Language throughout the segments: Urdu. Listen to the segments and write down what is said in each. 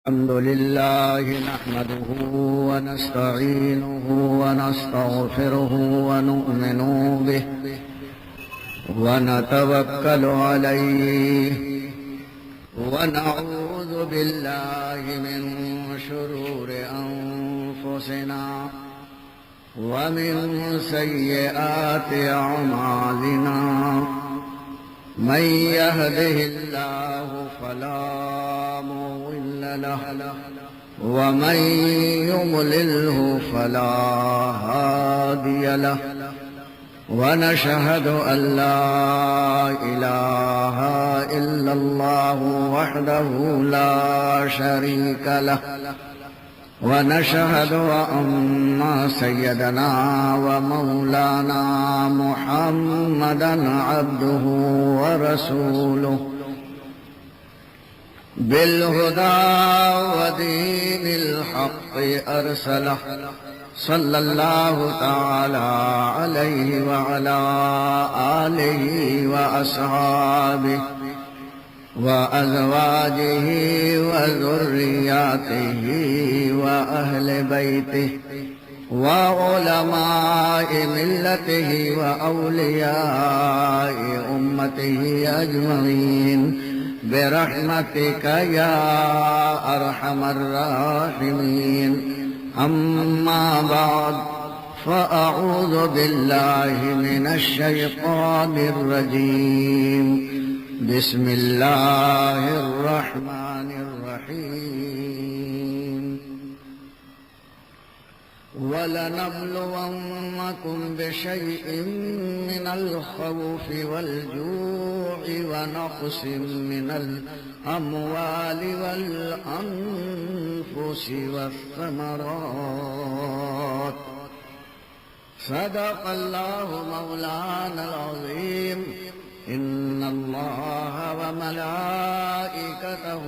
الحمد لله نحمده ونستعينه ونستغفره ونؤمن به ونتوكل عليه ونعوذ بالله من شرور أنفسنا ومن سيئات أعمالنا من يهده الله فلا مضل له ومن يضلله فلا هادي له ونشهد أن لا إله إلا الله وحده لا شريك له ونشهد أن سيدنا ومولانا محمدا عبده ورسوله بالهدى ودين الحق أرسله صلى الله تعالى عليه وعلى آله وأصحابه وأزواجه وذرياته وأهل بيته وعلماء ملته وأولياء أمته أجمعين برحمتك يا أرحم الراحمين. أما بعد فأعوذ بالله من الشيطان الرجيم. بسم الله الرحمن الرحيم. ولنبلونكم بشيء من الخوف والجوع ونقص من الأموال والأنفس والثمرات. صدق الله مولانا العظيم. إن الله وملائكته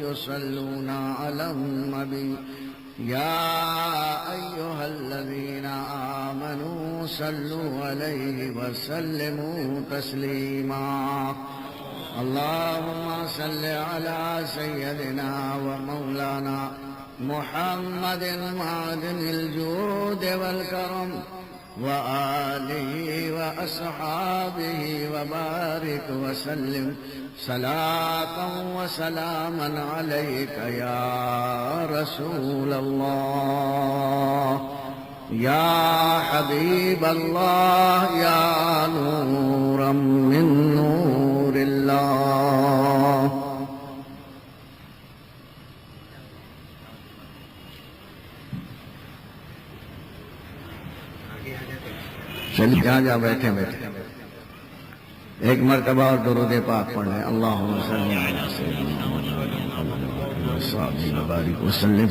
يصلون على النبي يا أيها الذين آمنوا صلوا عليه وسلموا تسليما. اللهم صل على سيدنا ومولانا محمد معدن الجود والكرم وآله وأصحابه وبارك وسلم صلاة وسلاما عليك يا رسول الله يا حبيب الله يا نورا من نور الله. چلیے جہاں جہاں بیٹھے ایک مرتبہ اور درود پاک پڑھ لیں. اللہم صلی علی سیدنا محمد وصحبہ وبارک وسلم.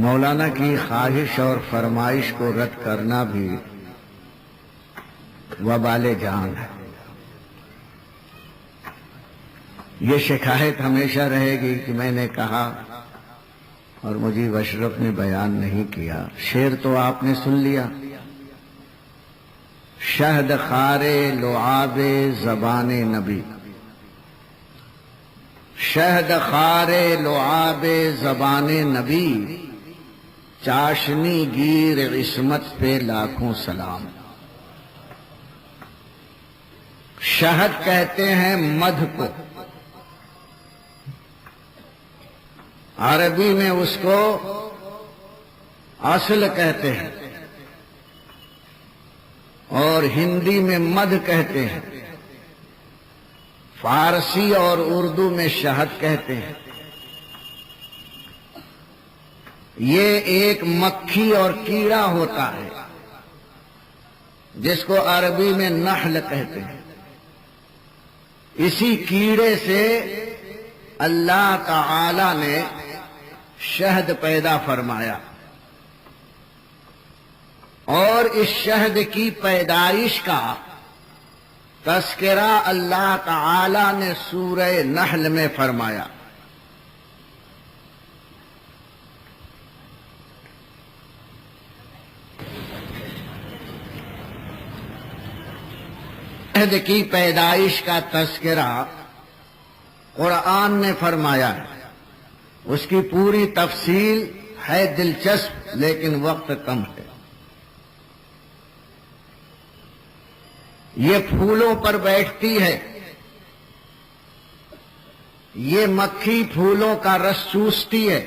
مولانا کی خواہش اور فرمائش کو رد کرنا بھی وبال جان ہے. یہ شکایت ہمیشہ رہے گی کہ میں نے کہا اور مجھے اشرف نے بیان نہیں کیا. شعر تو آپ نے سن لیا. شہد خارے لعاب زبان نبی، شہد خارے لعاب زبان نبی، چاشنی گیر عصمت پہ لاکھوں سلام. شہد کہتے ہیں مدھ کو، عربی میں اس کو اصل کہتے ہیں اور ہندی میں مدھ کہتے ہیں، فارسی اور اردو میں شہد کہتے ہیں. یہ ایک مکھی اور کیڑا ہوتا ہے جس کو عربی میں نحل کہتے ہیں. اسی کیڑے سے اللہ تعالی نے شہد پیدا فرمایا اور اس شہد کی پیدائش کا تذکرہ اللہ تعالی نے سورہ نحل میں فرمایا. شہد کی پیدائش کا تذکرہ قرآن نے فرمایا ہے. اس کی پوری تفصیل ہے دلچسپ، لیکن وقت کم ہے. یہ پھولوں پر بیٹھتی ہے، یہ مکھی پھولوں کا رس چوستی ہے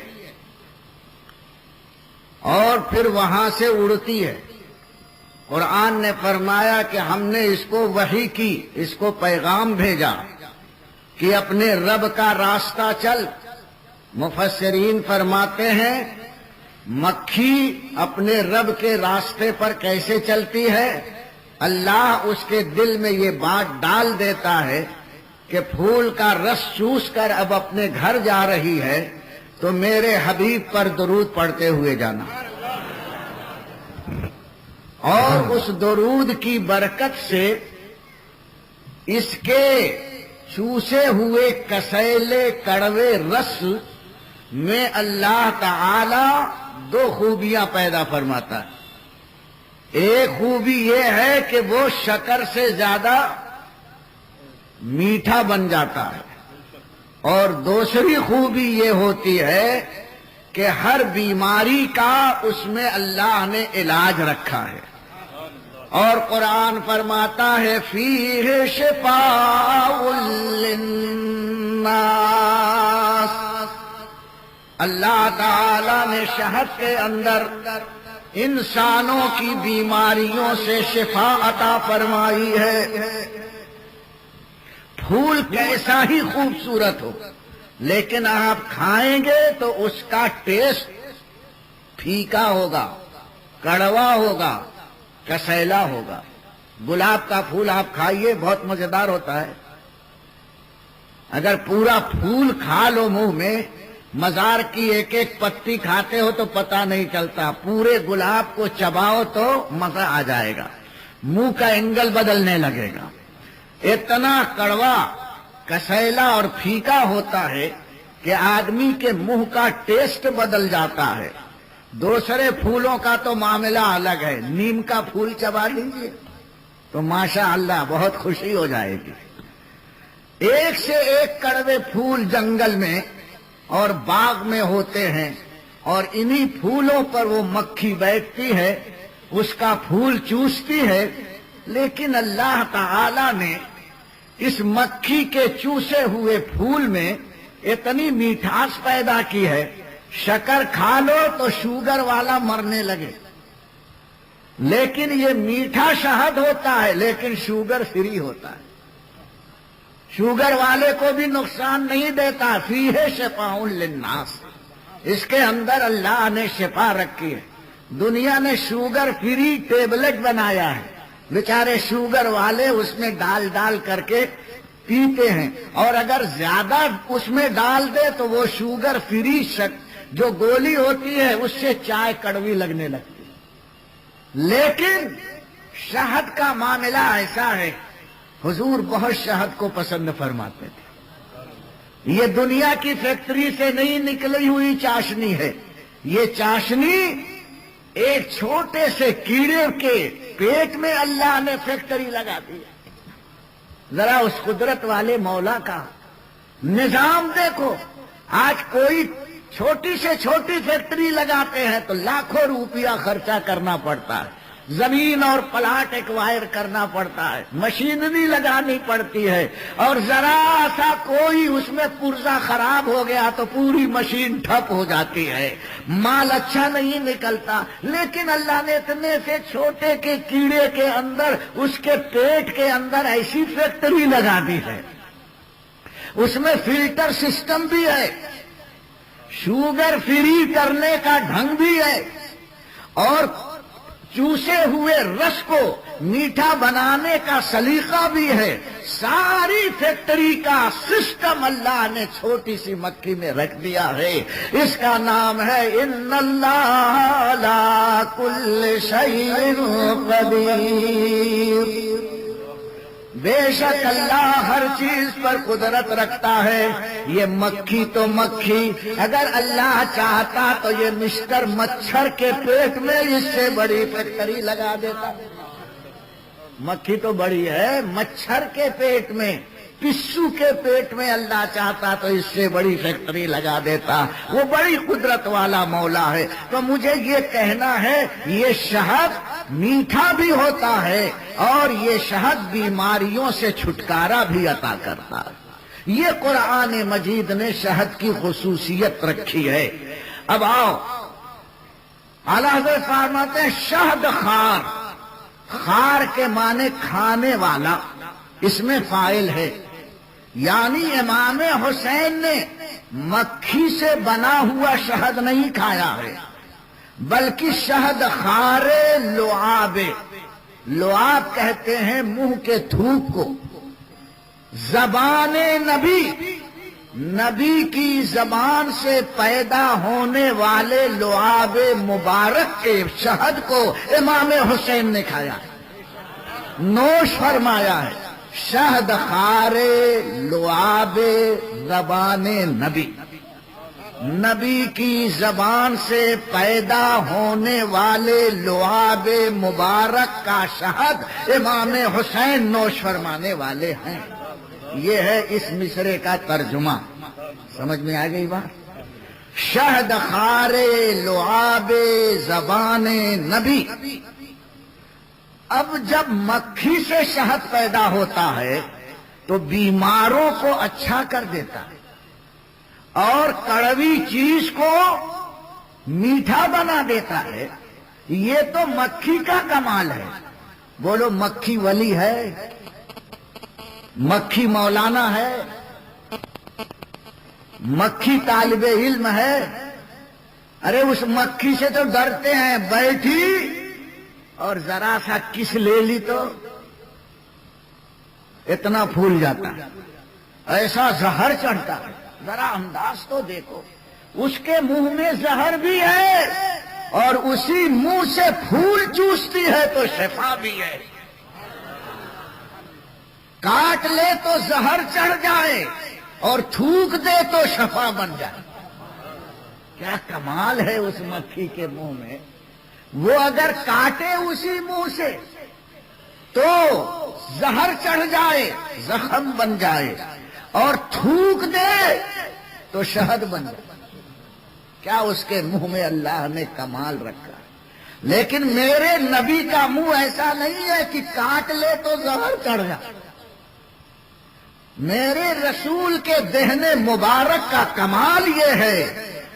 اور پھر وہاں سے اڑتی ہے. قرآن نے فرمایا کہ ہم نے اس کو وحی کی، اس کو پیغام بھیجا کہ اپنے رب کا راستہ چل. مفسرین فرماتے ہیں مکھی اپنے رب کے راستے پر کیسے چلتی ہے؟ اللہ اس کے دل میں یہ بات ڈال دیتا ہے کہ پھول کا رس چوس کر اب اپنے گھر جا رہی ہے تو میرے حبیب پر درود پڑھتے ہوئے جانا. اور اس درود کی برکت سے اس کے چوسے ہوئے کسیلے کڑوے رس میں اللہ تعالی دو خوبیاں پیدا فرماتا ہے. ایک خوبی یہ ہے کہ وہ شکر سے زیادہ میٹھا بن جاتا ہے، اور دوسری خوبی یہ ہوتی ہے کہ ہر بیماری کا اس میں اللہ نے علاج رکھا ہے. اور قرآن فرماتا ہے فیہ شفاء للناس. اللہ تعالی نے شہد کے اندر انسانوں کی بیماریوں سے شفا عطا فرمائی ہے. پھول کیسا ہی خوبصورت ہو، لیکن آپ کھائیں گے تو اس کا ٹیسٹ پھیکا ہوگا، کڑوا ہوگا، کسیلا ہوگا. گلاب کا پھول آپ کھائیے، بہت مزیدار ہوتا ہے. اگر پورا پھول کھا لو منہ میں، مزار کی ایک ایک پتی کھاتے ہو تو پتہ نہیں چلتا. پورے گلاب کو چباؤ تو مزہ آ جائے گا، منہ کا اینگل بدلنے لگے گا. اتنا کڑوا، کسیلا اور پھیکا ہوتا ہے کہ آدمی کے منہ کا ٹیسٹ بدل جاتا ہے. دوسرے پھولوں کا تو معاملہ الگ ہے. نیم کا پھول چبا لیجیے تو ماشاء اللہ بہت خوشی ہو جائے گی. ایک سے ایک کڑوے پھول جنگل میں اور باغ میں ہوتے ہیں، اور انہی پھولوں پر وہ مکھی بیٹھتی ہے، اس کا پھول چوستی ہے. لیکن اللہ تعالی نے اس مکھی کے چوسے ہوئے پھول میں اتنی میٹھاس پیدا کی ہے، شکر کھا لو تو شوگر والا مرنے لگے. لیکن یہ میٹھا شہد ہوتا ہے لیکن شوگر فری ہوتا ہے، شوگر والے کو بھی نقصان نہیں دیتا. فیہ شفاء للناس. اس کے اندر اللہ نے شفا رکھی ہے. دنیا نے شوگر فری ٹیبلٹ بنایا ہے، بیچارے شوگر والے اس میں ڈال ڈال کر کے پیتے ہیں، اور اگر زیادہ اس میں ڈال دے تو وہ شوگر فری جو گولی ہوتی ہے اس سے چائے کڑوی لگنے لگتی ہے. لیکن شہد کا معاملہ ایسا ہے، حضور بہت شہد کو پسند فرماتے تھے. یہ دنیا کی فیکٹری سے نہیں نکلی ہوئی چاشنی ہے. یہ چاشنی ایک چھوٹے سے کیڑے کے پیٹ میں اللہ نے فیکٹری لگا دی. ذرا اس قدرت والے مولا کا نظام دیکھو. آج کوئی چھوٹی سے چھوٹی فیکٹری لگاتے ہیں تو لاکھوں روپیہ خرچہ کرنا پڑتا ہے، زمین اور پلاٹ ایکوائر کرنا پڑتا ہے، مشینری لگانی پڑتی ہے، اور ذرا سا کوئی اس میں پرزہ خراب ہو گیا تو پوری مشین ٹھپ ہو جاتی ہے، مال اچھا نہیں نکلتا. لیکن اللہ نے اتنے سے چھوٹے کے کیڑے کے اندر، اس کے پیٹ کے اندر ایسی فیکٹری لگا دی ہے. اس میں فلٹر سسٹم بھی ہے، شوگر فری کرنے کا ڈھنگ بھی ہے، اور چوسے ہوئے رس کو میٹھا بنانے کا سلیقہ بھی ہے. ساری فیکٹری کا سسٹم اللہ نے چھوٹی سی مکھی میں رکھ دیا ہے. اس کا نام ہے ان اللہ علی کل شیء قدیر. بے شک اللہ ہر چیز پر قدرت رکھتا ہے. یہ مکھی تو مکھی، اگر اللہ چاہتا تو یہ مسٹر مچھر کے پیٹ میں اس سے بڑی فیکٹری لگا دیتا. مکھی تو بڑی ہے، مچھر کے پیٹ میں، پسو کے پیٹ میں اللہ چاہتا تو اس سے بڑی فیکٹری لگا دیتا۔ وہ بڑی قدرت والا مولا ہے۔ تو مجھے یہ کہنا ہے یہ شہد میٹھا بھی ہوتا ہے اور یہ شہد بیماریوں سے چھٹکارا بھی عطا کرتا ہے۔ یہ قرآن مجید نے شہد کی خصوصیت رکھی ہے۔ اب آؤ، اعلیٰ حضرت فرماتے ہیں شہد خار، خار کے معنی کھانے والا، اس میں فاعل ہے، یعنی امام حسین نے مکھی سے بنا ہوا شہد نہیں کھایا ہے بلکہ شہد خار لعاب، لعاب کہتے ہیں منہ کے تھوک کو، زبان نبی، نبی کی زبان سے پیدا ہونے والے لعاب مبارک کے شہد کو امام حسین نے کھایا، نوش فرمایا ہے۔ شہد خار لعاب زبان نبی، نبی کی زبان سے پیدا ہونے والے لعاب مبارک کا شہد امام حسین نوش فرمانے والے ہیں۔ یہ ہے اس مصرے کا ترجمہ، سمجھ میں آ گئی بات؟ شہد خار لعاب زبان نبی۔ اب جب مکھی سے شہد پیدا ہوتا ہے تو بیماروں کو اچھا کر دیتا ہے اور کڑوی چیز کو میٹھا بنا دیتا ہے۔ یہ تو مکھی کا کمال ہے۔ بولو مکھی ولی ہے، مکھی مولانا ہے، مکھی طالب علم ہے۔ ارے اس مکھی سے تو ڈرتے ہیں، بیٹھی اور ذرا سا کس لے لی تو اتنا پھول جاتا ہے، ایسا زہر چڑھتا ہے۔ ذرا انداز تو دیکھو، اس کے منہ میں زہر بھی ہے اور اسی منہ سے پھول چوستی ہے تو شفا بھی ہے۔ کاٹ لے تو زہر چڑھ جائے اور تھوک دے تو شفا بن جائے۔ کیا کمال ہے اس مکھی کے منہ میں۔ وہ اگر کاٹے اسی منہ سے تو زہر چڑھ جائے، زخم بن جائے، اور تھوک دے تو شہد بن جائے۔ کیا اس کے منہ میں اللہ نے کمال رکھا۔ لیکن میرے نبی کا منہ ایسا نہیں ہے کہ کاٹ لے تو زہر چڑھ جائے۔ میرے رسول کے دہن مبارک کا کمال یہ ہے،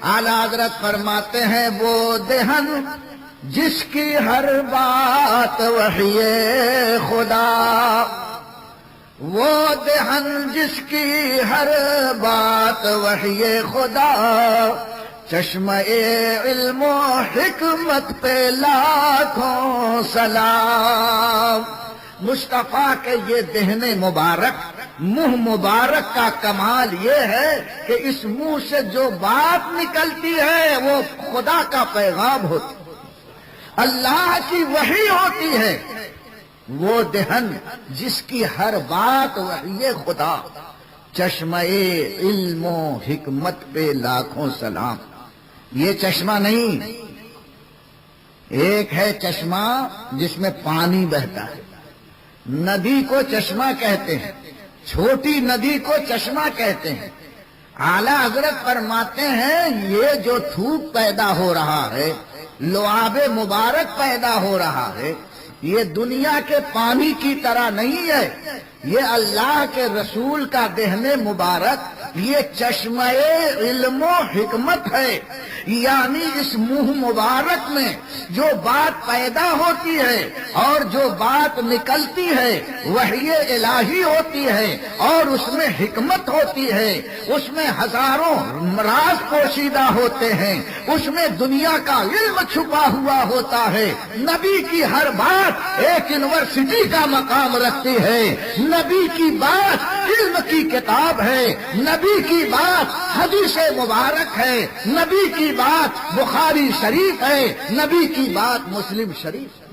اعلیٰ حضرت فرماتے ہیں وہ دہن جس کی ہر بات وحی خدا، وہ دہن جس کی ہر بات وحی خدا، چشمہ علم و حکمت پہ لاکھوں سلام۔ مصطفیٰ کے یہ دہن مبارک، منہ مبارک کا کمال یہ ہے کہ اس منہ سے جو بات نکلتی ہے وہ خدا کا پیغام ہوتی ہے، اللہ کی وحی ہوتی ہے۔ وہ دہن جس کی ہر بات وحی خدا، چشمہ علم و حکمت پہ لاکھوں سلام۔ یہ چشمہ نہیں، ایک ہے چشمہ جس میں پانی بہتا ہے، ندی کو چشمہ کہتے ہیں، چھوٹی ندی کو چشمہ کہتے ہیں۔ اعلیٰ حضرت فرماتے ہیں یہ جو تھوک پیدا ہو رہا ہے، لعاب مبارک پیدا ہو رہا ہے، یہ دنیا کے پانی کی طرح نہیں ہے، یہ اللہ کے رسول کا دہن مبارک، یہ چشمہ علم و حکمت ہے۔ یعنی اس منہ مبارک میں جو بات پیدا ہوتی ہے اور جو بات نکلتی ہے وحی الہی ہوتی ہے اور اس میں حکمت ہوتی ہے، اس میں ہزاروں راز پوشیدہ ہوتے ہیں، اس میں دنیا کا علم چھپا ہوا ہوتا ہے۔ نبی کی ہر بات ایک یونیورسٹی کا مقام رکھتی ہے، نبی کی بات علم کی کتاب ہے، نبی کی بات حدیث مبارک ہے، نبی کی بات بخاری شریف ہے، نبی کی بات مسلم شریف ہے۔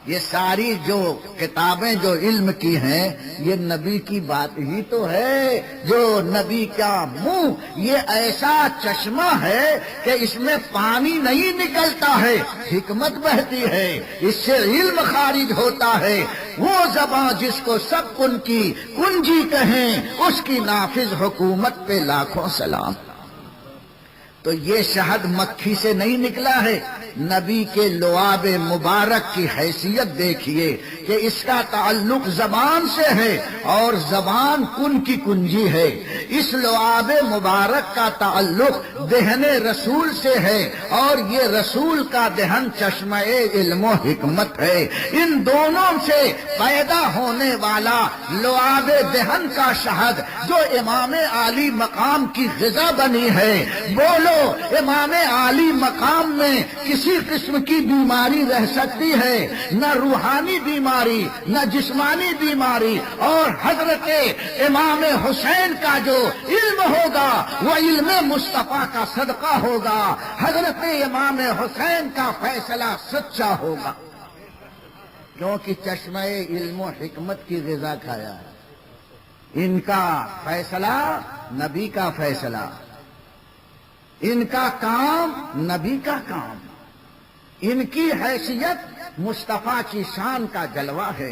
یہ ساری جو کتابیں جو علم کی ہیں یہ نبی کی بات ہی تو ہے. جو نبی کا منہ یہ ایسا چشمہ ہے کہ اس میں پانی نہیں نکلتا ہے، حکمت بہتی ہے، اس سے علم خارج ہوتا ہے. وہ زبان جس کو سب کن کی کنجی کہیں، اس کی نافذ حکومت پہ لاکھوں سلام. تو یہ شہد مکھی سے نہیں نکلا ہے. نبی کے لعاب مبارک کی حیثیت دیکھیے کہ اس کا تعلق زبان سے ہے اور زبان کن کی کنجی ہے. اس لعاب مبارک کا تعلق دہن رسول سے ہے اور یہ رسول کا دہن چشمہ علم و حکمت ہے. ان دونوں سے پیدا ہونے والا لعاب دہن کا شہد جو امام عالی مقام کی غذا بنی ہے. بولو امام عالی مقام میں کسی قسم کی بیماری رہ سکتی ہے؟ نہ روحانی بیماری نہ جسمانی بیماری. اور حضرت امام حسین کا جو علم ہوگا وہ علم مصطفیٰ کا صدقہ ہوگا. حضرت امام حسین کا فیصلہ سچا ہوگا کیونکہ چشمہ علم و حکمت کی غذا کھایا ہے. ان کا فیصلہ نبی کا فیصلہ، ان کا کام نبی کا کام، ان کی حیثیت مصطفیٰ کی شان کا جلوہ ہے،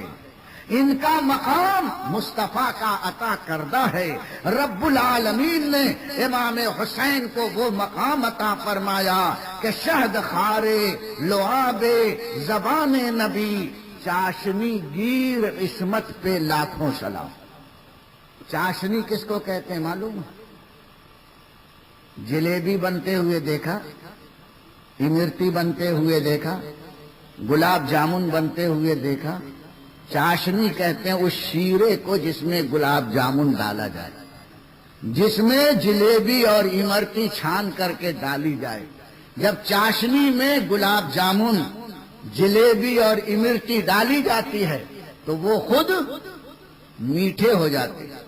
ان کا مقام مصطفیٰ کا عطا کردہ ہے. رب العالمین نے امام حسین کو وہ مقام عطا فرمایا کہ شہد خارے لعاب زبان نبی، چاشنی گیر عصمت پہ لاکھوں سلام. چاشنی کس کو کہتے ہیں معلوم؟ جلیبی بنتے ہوئے دیکھا، امرتی بنتے ہوئے دیکھا، گلاب جامن بنتے ہوئے دیکھا. چاشنی کہتے ہیں اس شیرے کو جس میں گلاب جامن ڈالا جائے، جس میں جلیبی اور امرتی چھان کر کے ڈالی جائے. جب چاشنی میں گلاب جامن، جلیبی اور امرتی ڈالی جاتی ہے تو وہ خود میٹھے ہو جاتے ہیں.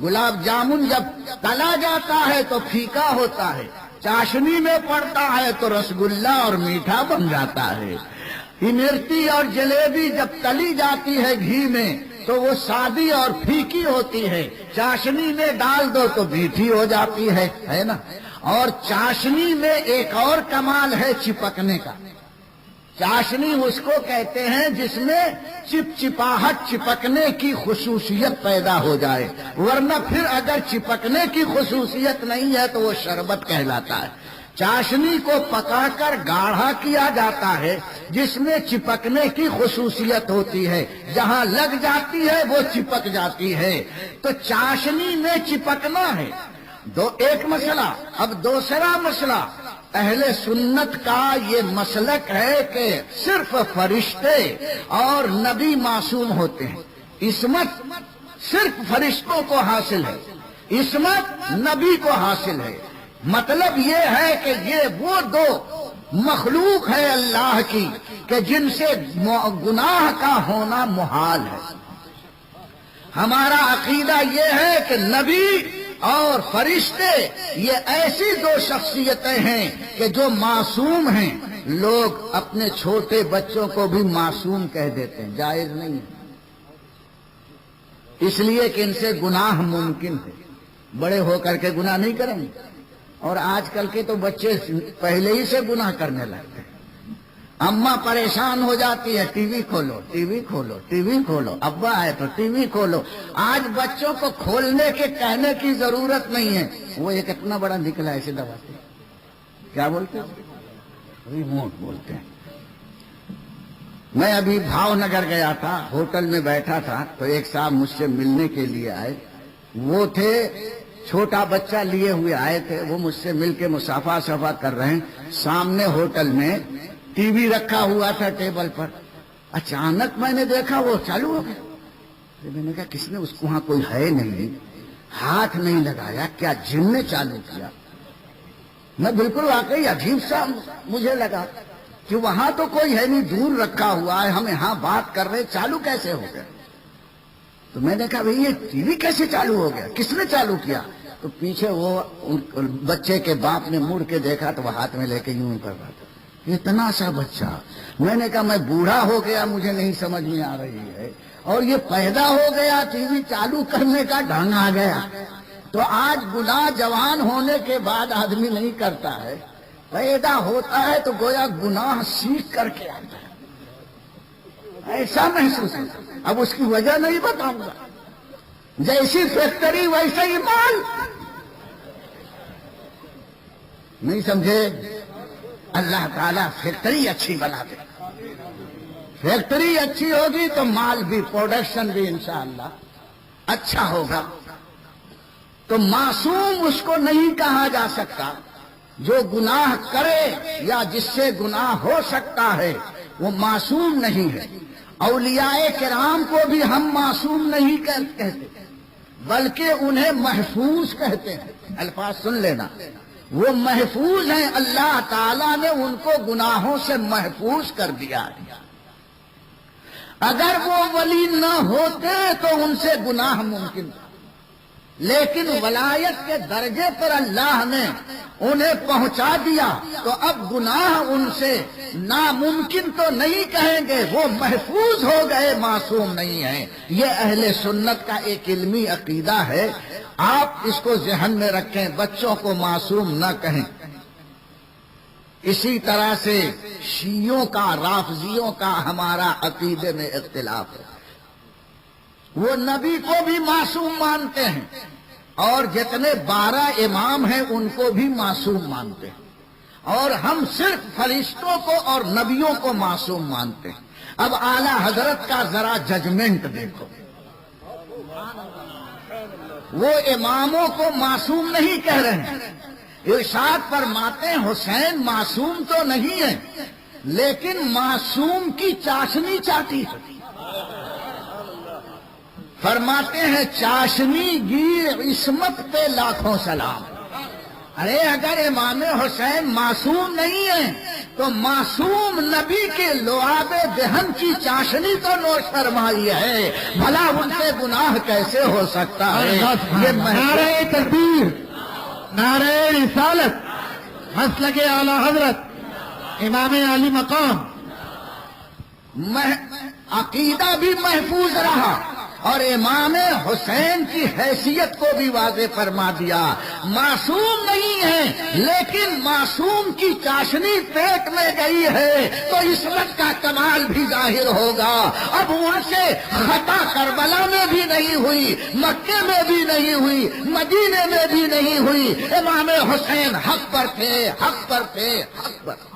گلاب جامن جب تلا جاتا ہے تو پھیکا ہوتا ہے، چاشنی میں پڑتا ہے تو رسگلہ اور میٹھا بن جاتا ہے. امرتی اور جلیبی جب تلی جاتی ہے گھی میں تو وہ سادی اور پھیکی ہوتی ہے، چاشنی میں ڈال دو تو میٹھی ہو جاتی ہے نا. اور چاشنی میں ایک اور کمال ہے چپکنے کا. چاشنی اس کو کہتے ہیں جس میں چپچپاہٹ، چپکنے کی خصوصیت پیدا ہو جائے، ورنہ پھر اگر چپکنے کی خصوصیت نہیں ہے تو وہ شربت کہلاتا ہے. چاشنی کو پکا کر گاڑھا کیا جاتا ہے جس میں چپکنے کی خصوصیت ہوتی ہے، جہاں لگ جاتی ہے وہ چپک جاتی ہے. تو چاشنی میں چپکنا ہے ایک مسئلہ. اب دوسرا مسئلہ، اہل سنت کا یہ مسلک ہے کہ صرف فرشتے اور نبی معصوم ہوتے ہیں. عصمت صرف فرشتوں کو حاصل ہے، عصمت نبی کو حاصل ہے. مطلب یہ ہے کہ یہ وہ دو مخلوق ہے اللہ کی کہ جن سے گناہ کا ہونا محال ہے. ہمارا عقیدہ یہ ہے کہ نبی اور فرشتے یہ ایسی دو شخصیتیں ہیں کہ جو معصوم ہیں. لوگ اپنے چھوٹے بچوں کو بھی معصوم کہہ دیتے ہیں، جائز نہیں ہے، اس لیے کہ ان سے گناہ ممکن ہے، بڑے ہو کر کے گناہ نہیں کریں گے. اور آج کل کے تو بچے پہلے ہی سے گناہ کرنے لگتے ہیں. اماں پریشان ہو جاتی ہے، ٹی وی کھولو، ٹی وی کھولو، ٹی وی کھولو، ابا ہے تو ٹی وی کھولو. آج بچوں کو کھولنے کے کہنے کی ضرورت نہیں ہے. وہ ایک اتنا بڑا نکلا ایسے دباتے کیا بولتے ہیں؟ ریموٹ بولتے ہیں. میں ابھی بھاؤ نگر گیا تھا، ہوٹل میں بیٹھا تھا تو ایک صاحب مجھ سے ملنے کے لیے آئے. وہ تھے چھوٹا بچہ لیے ہوئے آئے تھے. وہ مجھ سے مل کے مصافحہ صفا کر رہے ہیں. سامنے ہوٹل میں ٹی وی رکھا ہوا تھا ٹیبل پر. اچانک میں نے دیکھا وہ چالو ہو گیا. میں نے کہا کس نے، اس کو وہاں کوئی ہے نہیں، ہاتھ نہیں لگایا، کیا جن نے چالو کیا؟ میں بالکل واقعی عجیب سا مجھے لگا کہ وہاں تو کوئی ہے نہیں، دور رکھا ہوا ہے، ہم یہاں بات کر رہے، چالو کیسے ہو گیا؟ تو میں نے کہا بھئی یہ ٹی وی کیسے چالو ہو گیا، کس نے چالو کیا؟ تو پیچھے وہ بچے کے باپ نے مڑ کے دیکھا تو وہ ہاتھ میں لے کے یوں کر رہا تھا. اتنا سا بچہ. میں نے کہا میں بوڑھا ہو گیا, مجھے نہیں سمجھ میں آ رہی ہے, اور یہ پیدا ہو گیا, ٹی وی چالو کرنے کا ڈھنگ آ گیا. تو آج گناہ جوان ہونے کے بعد آدمی نہیں کرتا ہے, پیدا ہوتا ہے تو گویا گناہ سیکھ کر کے آتا ہے, ایسا محسوس ہے. اب اس کی وجہ نہیں بتاؤں گا. جیسی فیکٹری ویسا ہی مال. نہیں سمجھے؟ اللہ تعالیٰ فیکٹری اچھی بنا دے. فیکٹری اچھی ہوگی تو مال بھی, پروڈکشن بھی انشاءاللہ اچھا ہوگا. تو معصوم اس کو نہیں کہا جا سکتا. جو گناہ کرے یا جس سے گناہ ہو سکتا ہے وہ معصوم نہیں ہے. اولیاء کرام کو بھی ہم معصوم نہیں کہتے, بلکہ انہیں محفوظ کہتے ہیں. الفاظ سن لینا, وہ محفوظ ہیں. اللہ تعالیٰ نے ان کو گناہوں سے محفوظ کر دیا ہے. اگر وہ ولی نہ ہوتے تو ان سے گناہ ممکن تھا, لیکن ولایت کے درجے پر اللہ نے انہیں پہنچا دیا تو اب گناہ ان سے ناممکن تو نہیں کہیں گے, وہ محفوظ ہو گئے, معصوم نہیں ہیں. یہ اہل سنت کا ایک علمی عقیدہ ہے, آپ اس کو ذہن میں رکھیں. بچوں کو معصوم نہ کہیں. اسی طرح سے شیعوں کا, رافضیوں کا ہمارا عقیدے میں اختلاف ہے. وہ نبی کو بھی معصوم مانتے ہیں اور جتنے 12 امام ہیں ان کو بھی معصوم مانتے ہیں, اور ہم صرف فرشتوں کو اور نبیوں کو معصوم مانتے ہیں. اب اعلی حضرت کا ذرا ججمنٹ دیکھو. وہ اماموں کو معصوم نہیں کہہ رہے ہیں. ارشاد فرماتے ہیں حسین معصوم تو نہیں ہے, لیکن معصوم کی چاشنی چاٹی ہے. فرماتے ہیں چاشنی گیر عصمت پہ لاکھوں سلام. ارے اگر امام حسین معصوم نہیں ہے تو معصوم نبی کے لعاب دہن کی چاشنی تو نوش فرمائی ہے, بھلا ان سے گناہ کیسے ہو سکتا ہے؟ یہ نعرہ تکبیر, نعرہ رسالت, مسلک اعلی حضرت امام علی مقام. عقیدہ بھی محفوظ رہا اور امام حسین کی حیثیت کو بھی واضح فرما دیا. معصوم نہیں ہے لیکن معصوم کی چاشنی پیٹ میں گئی ہے تو عصمت کا کمال بھی ظاہر ہوگا. اب ان سے خطا کربلا میں بھی نہیں ہوئی, مکے میں بھی نہیں ہوئی, مدینے میں بھی نہیں ہوئی. امام حسین حق پر تھے, حق پر تھے, حق پر,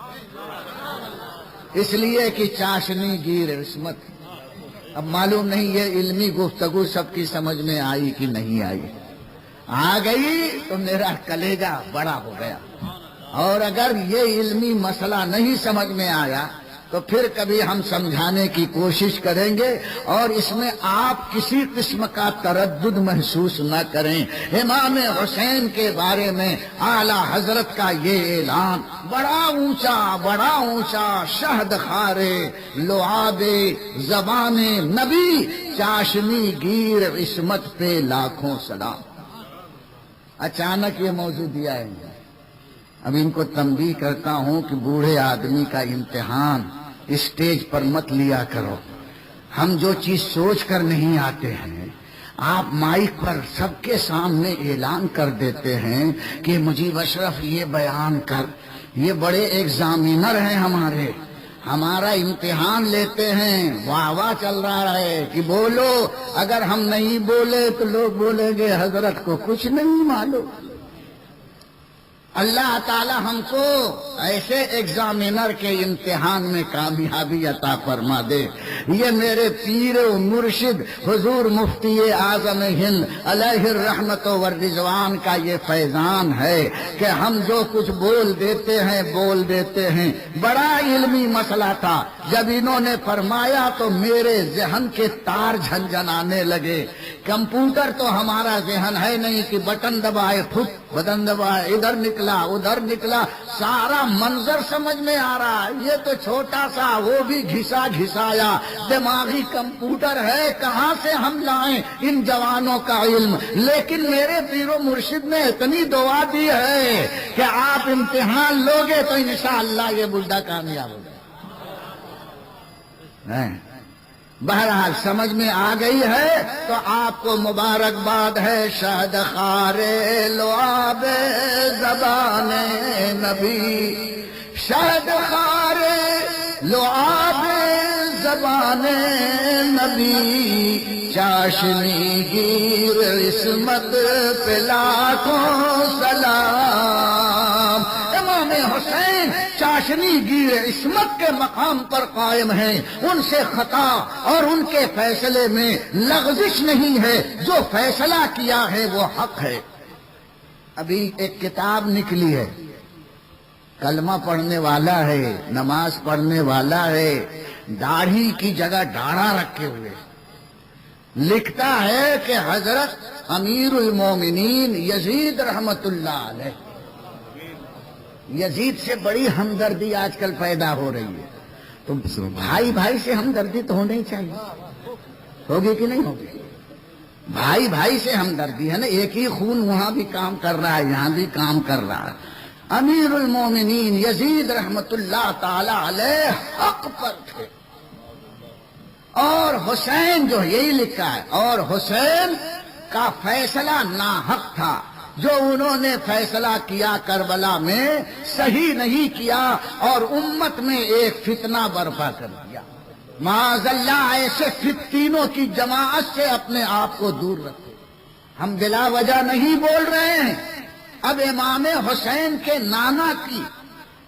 اس لیے کہ چاشنی گیر عصمت. اب معلوم نہیں یہ علمی گفتگو سب کی سمجھ میں آئی کہ نہیں آئی. آ گئی تو میرا کلیجہ بڑا ہو گیا, اور اگر یہ علمی مسئلہ نہیں سمجھ میں آیا تو پھر کبھی ہم سمجھانے کی کوشش کریں گے, اور اس میں آپ کسی قسم کا تردد محسوس نہ کریں. امام حسین کے بارے میں اعلی حضرت کا یہ اعلان بڑا اونچا, شہد خارے لعاب زبان نبی, چاشنی گیر عصمت پہ لاکھوں سلام. اچانک یہ موضوع دیا ہے. اب ان کو تنبیہ کرتا ہوں کہ بوڑھے آدمی کا امتحان اسٹیج پر مت لیا کرو. ہم جو چیز سوچ کر نہیں آتے ہیں آپ مائک پر سب کے سامنے اعلان کر دیتے ہیں کہ مجیب اشرف یہ بیان کر. یہ بڑے ایگزامینر ہیں ہمارے, ہمارا امتحان لیتے ہیں. واہ واہ چل رہا ہے کہ بولو. اگر ہم نہیں بولے تو لوگ بولیں گے حضرت کو کچھ نہیں معلوم. اللہ تعالی ہم کو ایسے ایگزامینر کے امتحان میں کامیابی عطا فرما دے. یہ میرے پیر و مرشد حضور مفتی اعظم ہند علیہ الرحمت والرضوان کا یہ فیضان ہے کہ ہم جو کچھ بول دیتے ہیں. بڑا علمی مسئلہ تھا, جب انہوں نے فرمایا تو میرے ذہن کے تار جھنجھنانے لگے کمپیوٹر تو ہمارا ذہن ہے نہیں کہ بٹن دبائے پھٹ، بٹن دبائے ادھر نکلا ادھر نکلا، سارا منظر سمجھ میں آ رہا ہے۔ یہ تو چھوٹا سا، وہ بھی گھسا گھسایا دماغی کمپیوٹر ہے، کہاں سے ہم لائیں ان جوانوں کا علم؟ لیکن میرے پیر و مرشد نے اتنی دعا دی ہے کہ آپ امتحان لوگے تو انشاءاللہ یہ بلڈا کامیاب ہو جائے۔ بہرحال سمجھ میں آ گئی ہے تو آپ کو مبارکباد ہے۔ شہد خارے لعاب زبان نبی، شہد خارے لعاب زبان نبی، چاشنی گیر عصمت پہ لاکھوں سلام۔ امام حسین چاشنی گیر عصمت کے مقام پر قائم ہیں، ان سے خطا اور ان کے فیصلے میں لغزش نہیں ہے، جو فیصلہ کیا ہے وہ حق ہے۔ ابھی ایک کتاب نکلی ہے، کلمہ پڑھنے والا ہے، نماز پڑھنے والا ہے، داڑھی کی جگہ ڈاڑھا رکھے ہوئے، لکھتا ہے کہ حضرت امیر المومنین یزید رحمت اللہ علیہ، یزید سے بڑی ہمدردی آج کل پیدا ہو رہی ہے، تو بھائی بھائی سے ہمدردی تو ہونی چاہیے، ہوگی کہ نہیں ہوگی؟ بھائی بھائی سے ہمدردی ہے نا، ایک ہی خون وہاں بھی کام کر رہا ہے یہاں بھی کام کر رہا ہے۔ امیر المومنین یزید رحمت اللہ تعالی علیہ حق پر تھے، اور حسین جو یہی لکھا ہے، اور حسین کا فیصلہ ناحق تھا، جو انہوں نے فیصلہ کیا کربلا میں صحیح نہیں کیا اور امت میں ایک فتنہ برپا کر دیا۔ معاذ اللہ ایسے فتنوں کی جماعت سے اپنے آپ کو دور رکھو۔ ہم بلا وجہ نہیں بول رہے ہیں، اب امام حسین کے نانا کی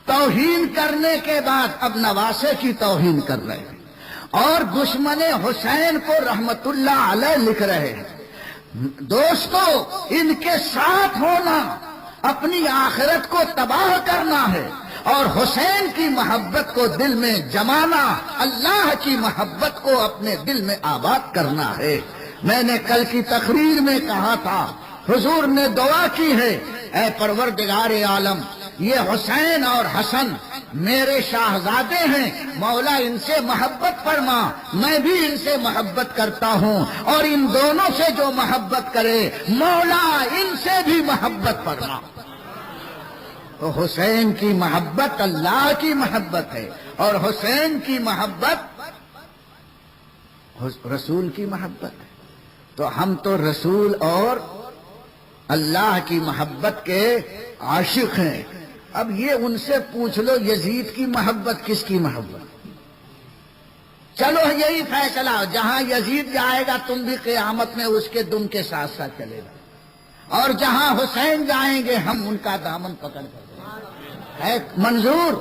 توہین کرنے کے بعد اب نواسے کی توہین کر رہے ہیں، اور دشمن حسین کو رحمت اللہ علیہ لکھ رہے ہیں۔ دوستو، ان کے ساتھ ہونا اپنی آخرت کو تباہ کرنا ہے، اور حسین کی محبت کو دل میں جمانا، اللہ کی محبت کو اپنے دل میں آباد کرنا ہے۔ میں نے کل کی تقریر میں کہا تھا، حضور نے دعا کی ہے، اے پروردگار عالم، یہ حسین اور حسن میرے شاہزادے ہیں، مولا ان سے محبت فرما، میں بھی ان سے محبت کرتا ہوں، اور ان دونوں سے جو محبت کرے مولا ان سے بھی محبت فرما۔ تو حسین کی محبت اللہ کی محبت ہے، اور حسین کی محبت رسول کی محبت ہے۔ تو ہم تو رسول اور اللہ کی محبت کے عاشق ہیں۔ اب یہ ان سے پوچھ لو یزید کی محبت کس کی محبت؟ چلو یہی فیصلہ، جہاں یزید جائے گا تم بھی قیامت میں اس کے دم کے ساتھ ساتھ چلے گا، اور جہاں حسین جائیں گے ہم ان کا دامن پکڑ کر ہے منظور۔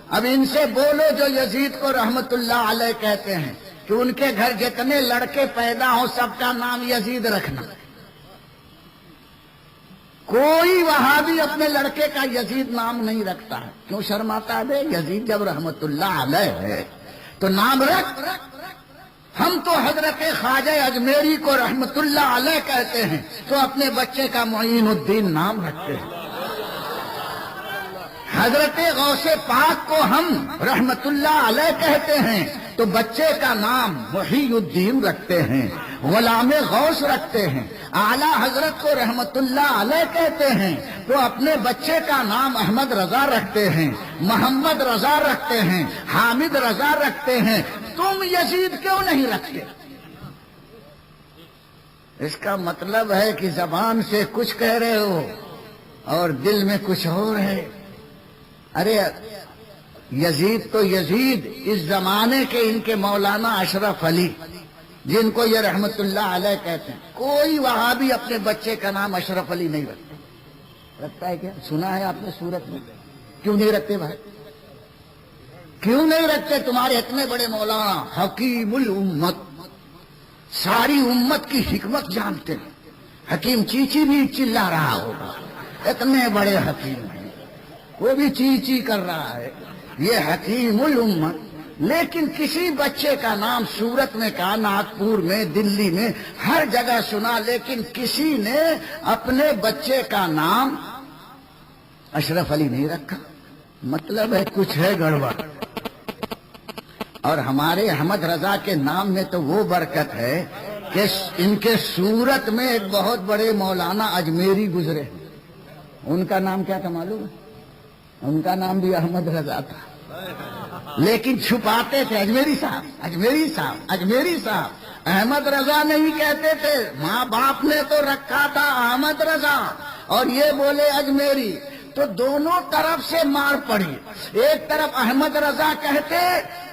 اب ان سے بولو جو یزید کو رحمت اللہ علیہ کہتے ہیں کہ ان کے گھر جتنے لڑکے پیدا ہوں سب کا نام یزید رکھنا۔ کوئی وہابی اپنے لڑکے کا یزید نام نہیں رکھتا ہے، کیوں شرماتا ہے؟ یزید جب رحمت اللہ علیہ ہے تو نام رکھ۔ ہم تو حضرت خواجہ اجمیری کو رحمت اللہ علیہ کہتے ہیں تو اپنے بچے کا معین الدین نام رکھتے ہیں۔ حضرت غوث پاک کو ہم رحمت اللہ علیہ کہتے ہیں تو بچے کا نام محی الدین رکھتے ہیں، غلام غوث رکھتے ہیں۔ اعلیٰ حضرت کو رحمت اللہ علیہ کہتے ہیں تو اپنے بچے کا نام احمد رضا رکھتے ہیں، محمد رضا رکھتے ہیں، حامد رضا رکھتے ہیں۔ تم یزید کیوں نہیں رکھتے؟ اس کا مطلب ہے کہ زبان سے کچھ کہہ رہے ہو اور دل میں کچھ اور ہے۔ ارے یزید تو یزید، اس زمانے کے ان کے مولانا اشرف علی جن کو یہ رحمت اللہ علیہ کہتے ہیں، کوئی وہابی اپنے بچے کا نام اشرف علی نہیں رکھتا ہے کیا؟ سنا ہے آپ نے سورت میں؟ کیوں نہیں رکھتے بھائی؟ کیوں نہیں رکھتے؟ تمہارے اتنے بڑے مولانا حکیم الامت، ساری امت کی حکمت جانتے ہیں۔ حکیم چیچی بھی چلا رہا ہوگا، اتنے بڑے حکیم ہیں، وہ بھی چی چی کر رہا ہے۔ یہ حکیم الامت لیکن کسی بچے کا نام سورت میں کہا، ناگپور میں، دلی میں، ہر جگہ سنا، لیکن کسی نے اپنے بچے کا نام اشرف علی نہیں رکھا۔ مطلب ہے کچھ ہے گڑبڑ۔ اور ہمارے احمد رضا کے نام میں تو وہ برکت ہے کہ ان کے سورت میں ایک بہت بڑے مولانا اجمیری گزرے، ان کا نام کیا تھا معلوم ہے؟ ان کا نام بھی احمد رضا تھا، لیکن چھپاتے تھے اجمیری صاحب، اجمیری صاحب، اجمیری صاحب۔ احمد رضا نہیں کہتے تھے، ماں باپ نے تو رکھا تھا احمد رضا اور یہ بولے اجمیری، تو دونوں طرف سے مار پڑی۔ ایک طرف احمد رضا کہتے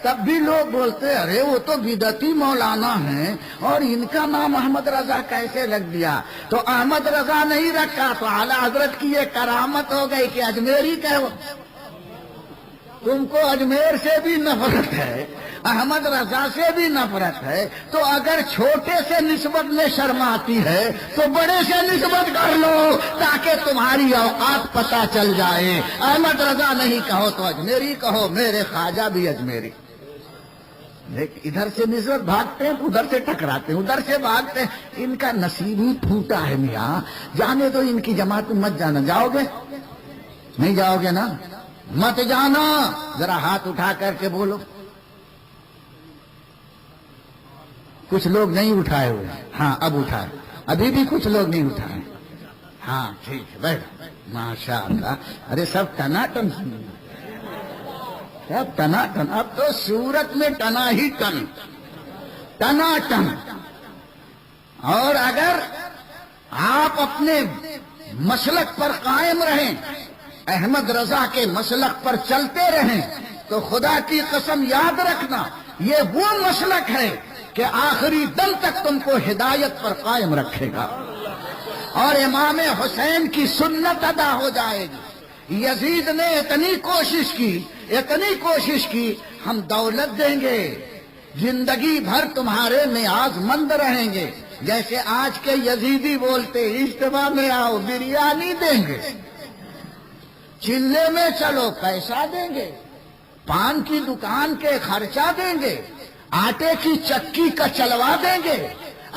تب بھی لوگ بولتے ارے وہ تو بدعتی مولانا ہیں اور ان کا نام احمد رضا کیسے لگ دیا؟ تو احمد رضا نہیں رکھا تو اعلیٰ حضرت کی یہ کرامت ہو گئی کہ اجمیری کہو۔ تم کو اجمیر سے بھی نفرت ہے، احمد رضا سے بھی نفرت ہے، تو اگر چھوٹے سے نسبت میں شرم آتی ہے تو بڑے سے نسبت کر لو تاکہ تمہاری اوقات پتہ چل جائے۔ احمد رضا نہیں کہو تو اجمیری کہو، میرے خواجہ بھی اجمیری۔ ادھر سے نسبت بھاگتے ہیں ادھر سے ٹکراتے ہیں، ادھر سے بھاگتے ہیں، ان کا نصیب ہی پھوٹا ہے میاں۔ جانے دو ان کی جماعت میں مت جانا۔ جاؤ گے؟ نہیں جاؤ گے نا؟ مت جانا۔ ذرا ہاتھ اٹھا کر کے بولو۔ کچھ لوگ نہیں اٹھائے ہوئے، ہاں اب اٹھائے، ابھی بھی کچھ لوگ نہیں اٹھائے، ہاں ٹھیک ہے بیٹھ، ماشاء اللہ۔ ارے سب ٹناٹن، سب ٹناٹن، اب تو صورت میں ٹنا ہی ٹن، ٹناٹن۔ اور اگر آپ اپنے مسلک پر قائم رہیں، احمد رضا کے مسلک پر چلتے رہیں، تو خدا کی قسم یاد رکھنا یہ وہ مسلک ہے کہ آخری دم تک تم کو ہدایت پر قائم رکھے گا اور امام حسین کی سنت ادا ہو جائے گی۔ یزید نے اتنی کوشش کی، ہم دولت دیں گے، زندگی بھر تمہارے نیاز مند رہیں گے، جیسے آج کے یزیدی بولتے اجتماع میں آؤ بریانی دیں گے، چلے میں چلو پیسہ دیں گے، پان کی دکان کے خرچہ دیں گے، آٹے کی چکی کا چلوا دیں گے،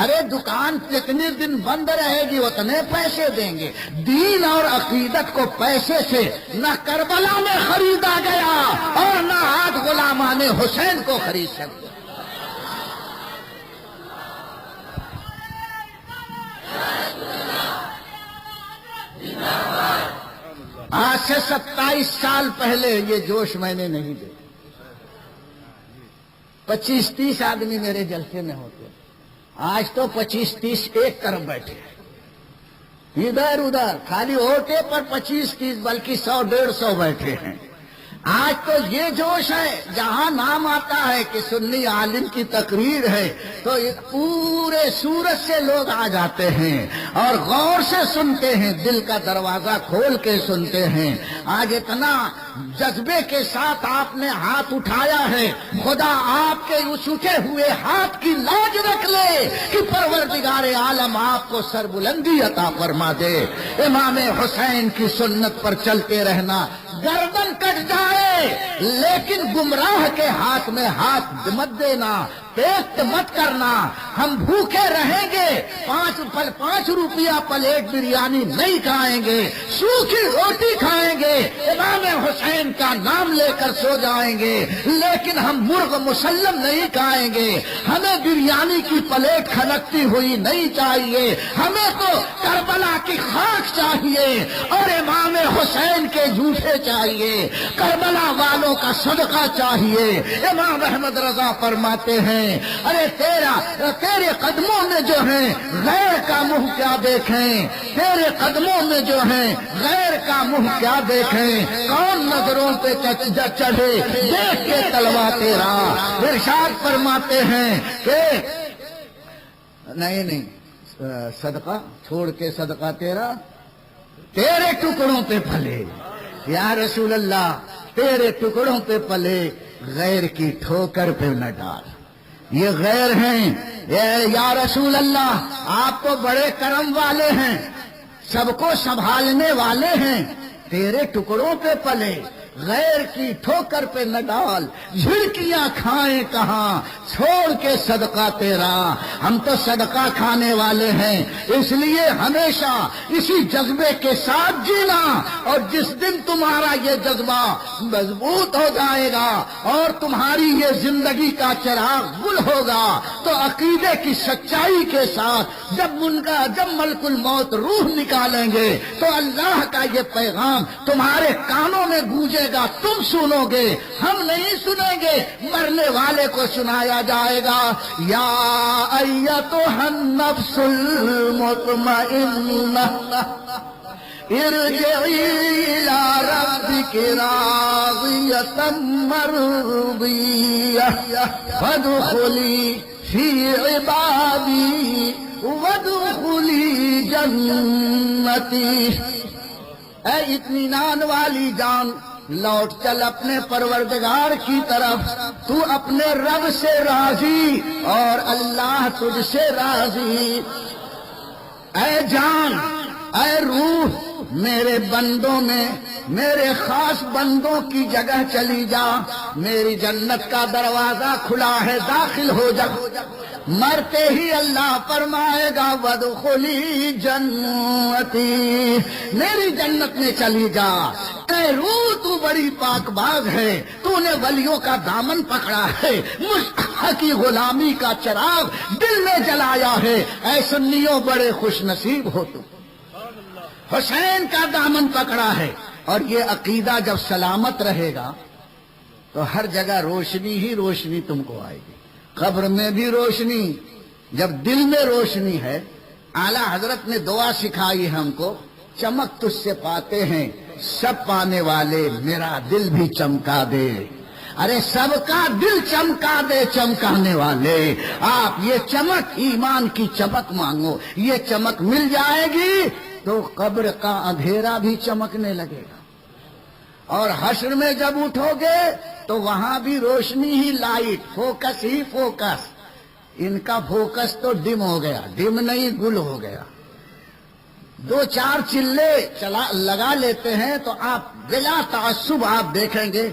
ارے دکان جتنے دن بند رہے گی اتنے پیسے دیں گے۔ دین اور عقیدت کو پیسے سے نہ کربلا میں خریدا گیا اور نہ آج غلامان حسین کو خرید سکتے۔ آج سے 27 سال پہلے یہ جوش میں نے نہیں دیکھا۔ 25-30 آدمی میرے جلسے میں ہوتے، آج تو 25-30 ایک طرف بیٹھے ہیں، ادھر ادھر خالی ہوٹے پر 25-30 بلکہ 100-150 بیٹھے ہیں۔ آج تو یہ جوش ہے، جہاں نام آتا ہے کہ سنی عالم کی تقریر ہے تو پورے سورت سے لوگ آ جاتے ہیں اور غور سے سنتے ہیں، دل کا دروازہ کھول کے سنتے ہیں۔ آج اتنا جذبے کے ساتھ آپ نے ہاتھ اٹھایا ہے، خدا آپ کے اس اٹھے ہوئے ہاتھ کی لاج رکھ لے کہ پروردگار عالم آپ کو سربلندی عطا فرما دے۔ امام حسین کی سنت پر چلتے رہنا، گردن کٹ جائے لیکن گمراہ کے ہاتھ میں ہاتھ مت دینا، پیٹ مت کرنا۔ ہم بھوکے رہیں گے، 5 روپیہ پلیٹ بریانی نہیں کھائیں گے، سوکھی روٹی کھائیں گے، امام حسین کا نام لے کر سو جائیں گے، لیکن ہم مرغ مسلم نہیں کھائیں گے۔ ہمیں بریانی کی پلیٹ کھنکتی ہوئی نہیں چاہیے، ہمیں تو کربلا کی خاک چاہیے اور امام حسین کے جوسے چاہیے، کربلا والوں کا صدقہ چاہیے۔ امام احمد رضا فرماتے ہیں ارے تیرے قدموں میں جو ہیں غیر کا منہ کیا دیکھیں، تیرے قدموں میں جو ہیں غیر کا منہ کیا دیکھیں، کون نظروں پہ چڑھے دیکھ کے تلوا تیرا۔ ارشاد فرماتے ہیں کہ نہیں صدقہ چھوڑ کے صدقہ تیرے ٹکڑوں پہ پھلے، یا رسول اللہ تیرے ٹکڑوں پہ پلے، غیر کی ٹھوکر پہ نہ ڈال۔ یہ غیر ہیں، یا رسول اللہ آپ تو بڑے کرم والے ہیں، سب کو سنبھالنے والے ہیں، تیرے ٹکڑوں پہ پلے، غیر کی ٹھوکر پہ نہ ڈال، جھڑکیاں کھائیں کہاں چھوڑ کے صدقہ تیرا۔ ہم تو صدقہ کھانے والے ہیں، اس لیے ہمیشہ اسی جذبے کے ساتھ جینا، اور جس دن تمہارا یہ جذبہ مضبوط ہو جائے گا اور تمہاری یہ زندگی کا چراغ گل ہوگا، تو عقیدے کی سچائی کے ساتھ جب ملک الموت روح نکالیں گے تو اللہ کا یہ پیغام تمہارے کانوں میں گونجے گا، تم سنو گے، ہم نہیں سنیں گے، مرنے والے کو سنایا جائے گا۔ یا ایتھا النفس المطمئنہ ارجعی الی ربک راضیۃ مرضیہ فادخلی فی عبادی وادخلی جنتی۔ اے اطمینان والی جان، لوٹ چل اپنے پروردگار کی طرف، تو اپنے رب سے راضی اور اللہ تجھ سے راضی۔ اے جان، اے روح، میرے بندوں میں میرے خاص بندوں کی جگہ چلی جا، میری جنت کا دروازہ کھلا ہے، داخل ہو جا۔ مرتے ہی اللہ فرمائے گا وادخلی جنتی، میری جنت میں چلی جا۔ اے روح، تو بڑی پاک باز ہے، تو نے ولیوں کا دامن پکڑا ہے، مصطفیٰ کی غلامی کا چراغ دل میں جلایا ہے، اے سنیوں بڑے خوش نصیب ہو تم، حسین کا دامن پکڑا ہے۔ اور یہ عقیدہ جب سلامت رہے گا تو ہر جگہ روشنی ہی روشنی تم کو آئے گی، قبر میں بھی روشنی، جب دل میں روشنی ہے۔ اعلیٰ حضرت نے دعا سکھائی ہم کو، چمک تجھ سے پاتے ہیں سب پانے والے، میرا دل بھی چمکا دے۔ ارے سب کا دل چمکا دے چمکانے والے، آپ یہ چمک، ایمان کی چمک مانگو، یہ چمک مل جائے گی تو قبر کا اندھیرا بھی چمکنے لگے گا، اور حشر میں جب اٹھو گے تو وہاں بھی روشنی ہی، لائٹ، فوکس ہی فوکس۔ ان کا فوکس تو ڈم ہو گیا، ڈم نہیں گل ہو گیا۔ دو چار چلے لگا لیتے ہیں تو آپ بلا تعصب آپ دیکھیں گے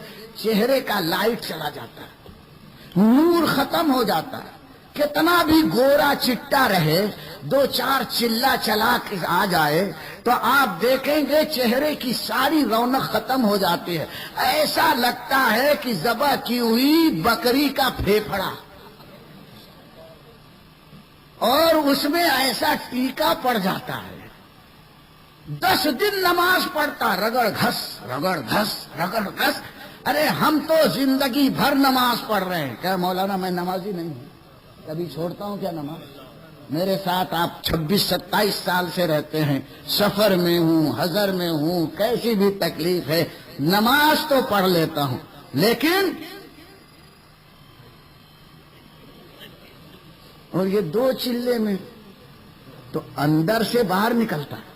چہرے کا لائٹ چلا جاتا ہے، نور ختم ہو جاتا ہے۔ کتنا بھی گورا چٹا رہے، دو چار چلا چلا کے آ جائے تو آپ دیکھیں گے چہرے کی ساری رونق ختم ہو جاتی ہے، ایسا لگتا ہے کہ ذبح کی ہوئی بکری کا پھیپھڑا، اور اس میں ایسا ٹیکا پڑ جاتا ہے۔ 10 دن نماز پڑھتا، رگڑ گھس رگڑ گھس رگڑ گھس۔ ارے ہم تو زندگی بھر نماز پڑھ رہے ہیں، کہ مولانا میں نمازی نہیں ہوں، کبھی چھوڑتا ہوں کیا نماز؟ میرے ساتھ آپ 26-27 سال سے رہتے ہیں، سفر میں ہوں، حضر میں ہوں، کیسی بھی تکلیف ہے، نماز تو پڑھ لیتا ہوں، لیکن اور یہ دو چلے میں تو اندر سے باہر نکلتا ہے۔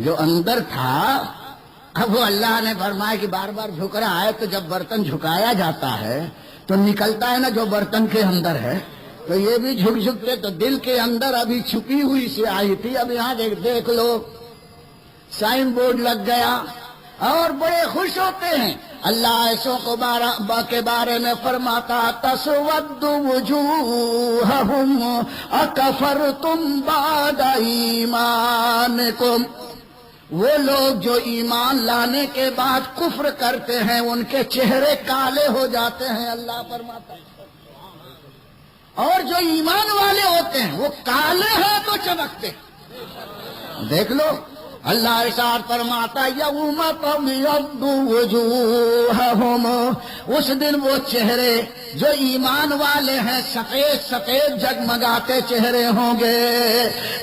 جو اندر تھا اب وہ اللہ نے فرمایا کہ بار بار جھک رہا ہے، تو جب برتن جھکایا جاتا ہے تو نکلتا ہے نا جو برتن کے اندر ہے، تو یہ بھی جھک جھک کے، تو دل کے اندر ابھی چھپی ہوئی سی آئی تھی، اب یہاں دیکھ لو سائن بورڈ لگ گیا، اور بڑے خوش ہوتے ہیں۔ اللہ ایسوں کو کے بارے میں فرماتا تسود وجوہہم اکفرتم بعد ایمانکم، وہ لوگ جو ایمان لانے کے بعد کفر کرتے ہیں ان کے چہرے کالے ہو جاتے ہیں، اللہ فرماتا ہے، اور جو ایمان والے ہوتے ہیں وہ کالے ہیں تو چمکتے ہیں۔ دیکھ لو اللہ ارشاد فرماتا یوم تبیض وجوہہم، اس دن وہ چہرے جو ایمان والے ہیں سفید سفید جگمگاتے چہرے ہوں گے۔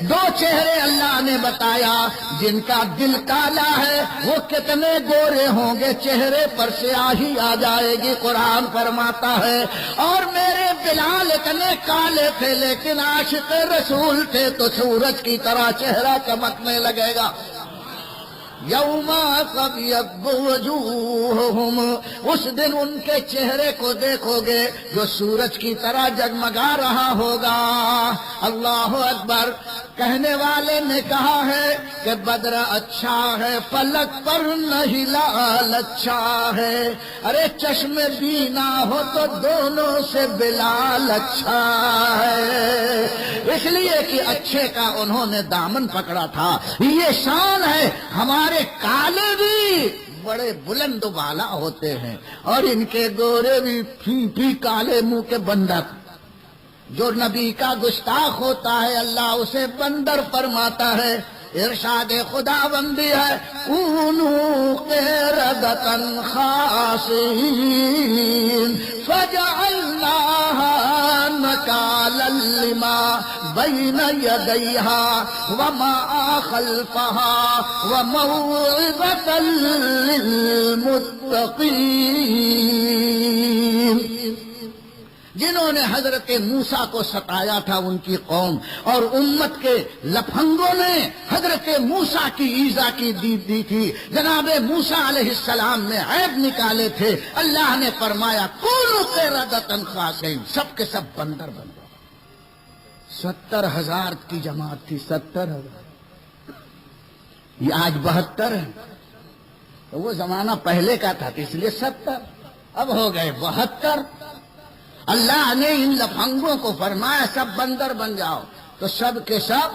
دو چہرے اللہ نے بتایا جن کا دل کالا ہے وہ کتنے گورے ہوں گے، چہرے پر سیاہی آ جائے گی، قرآن فرماتا ہے۔ اور میرے بلال اتنے کالے تھے لیکن عاشق رسول تھے تو سورج کی طرح چہرہ چمکنے لگے گا۔ یوم تبیض وجوہہم، اس دن ان کے چہرے کو دیکھو گے جو سورج کی طرح جگمگا رہا ہوگا۔ اللہ اکبر۔ کہنے والے نے کہا ہے کہ بدر اچھا ہے، فلک پر نہیں لال اچھا ہے۔ ارے چشم بینا ہو تو دونوں سے بلال اچھا ہے، اس لیے کہ اچھے کا انہوں نے دامن پکڑا تھا۔ یہ شان ہے، ہمارے کالے بھی بڑے بلند بالا ہوتے ہیں اور ان کے گورے بھی پھی کالے منہ کے بندر۔ جو نبی کا گستاخ ہوتا ہے اللہ اسے بندر فرماتا ہے۔ ارشاد خدا بندی ہے، کونوا قردۃ خاسئین فجعلناها نکالا لما بین یدیہا وما خلفہا وموعظۃ للمتقین۔ جنہوں نے حضرت موسیٰ کو ستایا تھا ان کی قوم، اور امت کے لفنگوں نے حضرت موسیٰ کی ایذا کی دی تھی، جناب موسیٰ علیہ السلام نے عیب نکالے تھے، اللہ نے فرمایا کونوا قردۃ خاسئین، سب کے سب بندر بن گئے۔ 70,000 کی جماعت تھی، 70,000، یہ آج 72 ہے، تو وہ زمانہ پہلے کا تھا اس لیے 70، اب ہو گئے 72۔ اللہ نے ان لفنگوں کو فرمایا سب بندر بن جاؤ، تو سب کے سب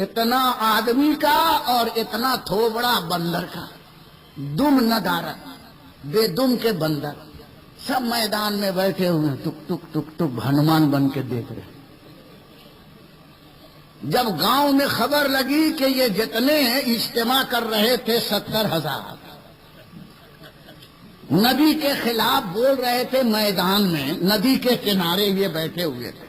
اتنا آدمی کا اور اتنا تھوبڑا بندر کا، دم ندارت، بے دم کے بندر سب میدان میں بیٹھے ہوئے ہیں، ٹک ٹک ٹک ٹک ہنومان بن کے دیکھ رہے۔ جب گاؤں میں خبر لگی کہ یہ جتنے اجتماع کر رہے تھے 70,000 نبی کے خلاف بول رہے تھے، میدان میں ندی کے کنارے یہ بیٹھے ہوئے تھے،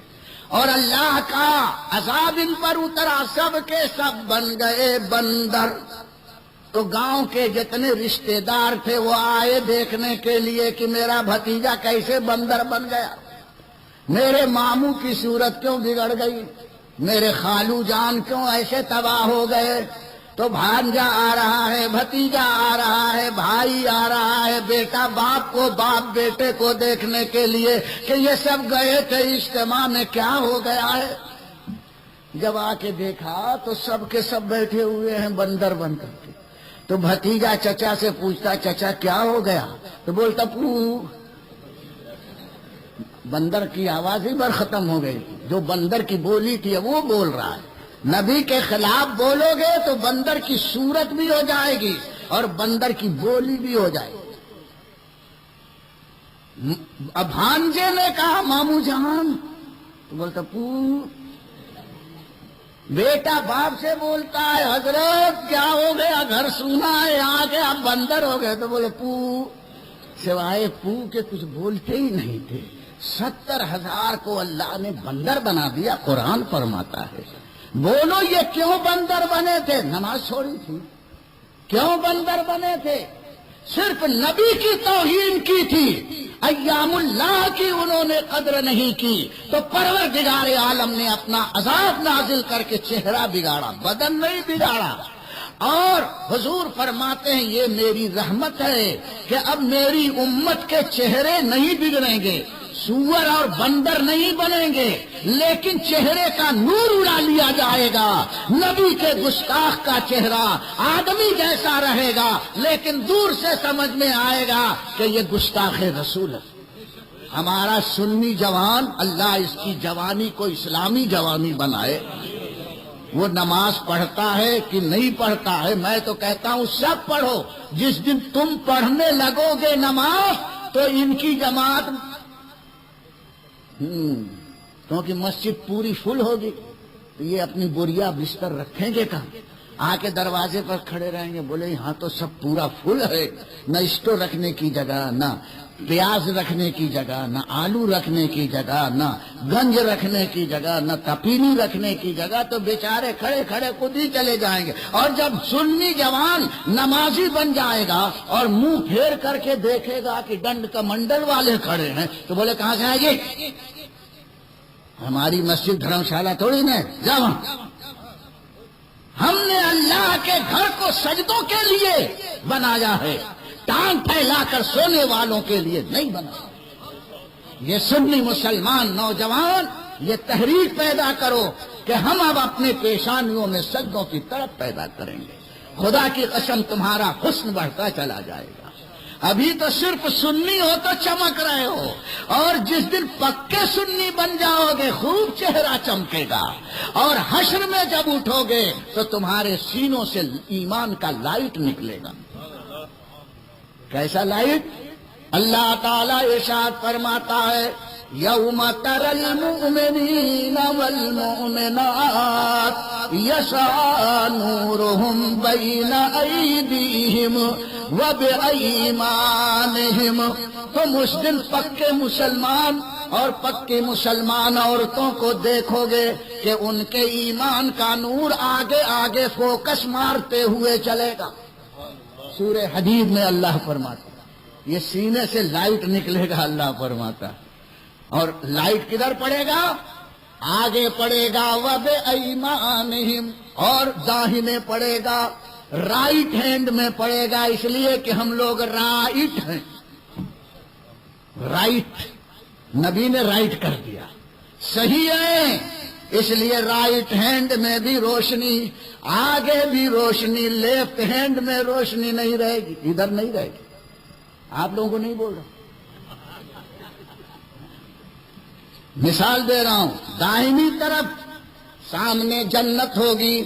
اور اللہ کا عذاب ان پر اترا، سب کے سب بن گئے بندر۔ تو گاؤں کے جتنے رشتے دار تھے وہ آئے دیکھنے کے لیے کہ میرا بھتیجا کیسے بندر بن گیا، میرے ماموں کی صورت کیوں بگڑ گئی، میرے خالو جان کیوں ایسے تباہ ہو گئے۔ تو بھانجا آ رہا ہے، بھتیجا آ رہا ہے، بھائی آ رہا ہے، بیٹا باپ کو، باپ بیٹے کو دیکھنے کے لیے کہ یہ سب گئے تھے اجتماع میں، کیا ہو گیا ہے۔ جب آ کے دیکھا تو سب کے سب بیٹھے ہوئے ہیں بندر بن کر کے۔ تو بھتیجا چچا سے پوچھتا، چچا کیا ہو گیا؟ تو بولتا پو، بندر کی آواز ہی بر ختم ہو گئی، جو بندر کی بولی تھی وہ بول رہا ہے۔ نبی کے خلاف بولو گے تو بندر کی صورت بھی ہو جائے گی اور بندر کی بولی بھی ہو جائے گی۔ اب بھانجے نے کہا ماموں جان، تو بولتا پو، بیٹا باپ سے بولتا ہے حضرت کیا ہو گیا، گھر سونا ہے، یہاں کے آپ بندر ہو گئے۔ تو بولے پو، سوائے پو کے کچھ بولتے ہی نہیں تھے۔ 70,000 کو اللہ نے بندر بنا دیا، قرآن فرماتا ہے۔ بولو یہ کیوں بندر بنے تھے؟ نماز چھوڑی تھی۔ کیوں بندر بنے تھے؟ صرف نبی کی توہین کی تھی، ایام اللہ کی انہوں نے قدر نہیں کی، تو پروردگار عالم نے اپنا عذاب نازل کر کے چہرہ بگاڑا، بدن نہیں بگاڑا۔ اور حضور فرماتے ہیں یہ میری رحمت ہے کہ اب میری امت کے چہرے نہیں بگڑیں گے، سور اور بندر نہیں بنیں گے، لیکن چہرے کا نور اڑا لیا جائے گا۔ نبی کے گستاخ کا چہرہ آدمی جیسا رہے گا، لیکن دور سے سمجھ میں آئے گا کہ یہ گستاخ رسول ہے۔ ہمارا سنی جوان، اللہ اس کی جوانی کو اسلامی جوانی بنائے۔ وہ نماز پڑھتا ہے کہ نہیں پڑھتا ہے، میں تو کہتا ہوں سب پڑھو۔ جس دن تم پڑھنے لگو گے نماز تو ان کی جماعت، کیونکہ مسجد پوری فل ہوگی تو یہ اپنی بوریا بستر رکھیں گے کہاں؟ آ کے دروازے پر کھڑے رہیں گے، بولے یہاں تو سب پورا فل ہے، نہ اسٹو رکھنے کی جگہ، نہ پیاز رکھنے کی جگہ، نہ آلو رکھنے کی جگہ، نہ گنج رکھنے کی جگہ، نہ تپینی رکھنے کی جگہ، تو بیچارے کھڑے کھڑے خود ہی چلے جائیں گے۔ اور جب سنی جوان نمازی بن جائے گا اور منہ پھیر کر کے دیکھے گا کہ ڈنڈ کا منڈل والے کھڑے ہیں تو بولے کہاں سے آئے گی؟ ہماری مسجد دھرم شالہ تھوڑی نا، جاؤ ہم نے اللہ کے گھر کو سجدوں کے لیے بنایا ہے، ٹانگ پھیلا کر سونے والوں کے لیے نہیں بنایا۔ یہ سنی مسلمان نوجوان یہ تحریک پیدا کرو کہ ہم اب اپنے پیشانیوں میں سجدوں کی طرف پیدا کریں گے۔ خدا کی قسم تمہارا حسن بڑھتا چلا جائے گا۔ ابھی تو صرف سنی ہو تو چمک رہے ہو، اور جس دن پکے سنی بن جاؤ گے خوب چہرہ چمکے گا، اور حشر میں جب اٹھو گے تو تمہارے سینوں سے ایمان کا لائٹ نکلے گا۔ کیسا لائٹ؟ اللہ تعالیٰ ارشاد فرماتا ہے یوم تری المؤمنین والمؤمنات یسعی نورہم بین ایدیہم وبایمانہم۔ تم اس دن پکے مسلمان اور پکی مسلمان عورتوں کو دیکھو گے کہ ان کے ایمان کا نور آگے آگے فوکس مارتے ہوئے چلے گا۔ سورہ حدید میں اللہ فرماتا یہ سینے سے لائٹ نکلے گا، اللہ فرماتا، اور لائٹ کدھر پڑے گا؟ آگے پڑے گا وبایمانہم، اور داہنے پڑے گا، رائٹ ہینڈ میں پڑے گا، اس لیے کہ ہم لوگ رائٹ ہیں۔ رائٹ نبی نے رائٹ کر دیا، صحیح ہے، اس لیے رائٹ ہینڈ میں بھی روشنی، آگے بھی روشنی، لیفٹ ہینڈ میں روشنی نہیں رہے گی، ادھر نہیں رہے گی۔ آپ لوگوں کو نہیں بول رہا، مثال دے رہا ہوں، دائنی طرف سامنے جنت ہوگی،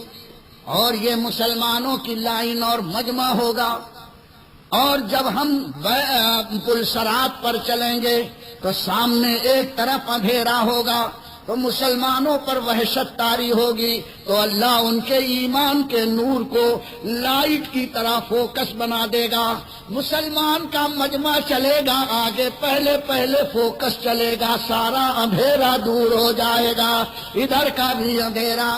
اور یہ مسلمانوں کی لائن اور مجمع ہوگا، اور جب ہم پلسرات پر چلیں گے تو سامنے ایک طرف اندھیرا ہوگا، تو مسلمانوں پر وحشت طاری ہوگی، تو اللہ ان کے ایمان کے نور کو لائٹ کی طرح فوکس بنا دے گا۔ مسلمان کا مجمع چلے گا آگے، پہلے پہلے فوکس چلے گا، سارا اندھیرا دور ہو جائے گا، ادھر کا بھی اندھیرا۔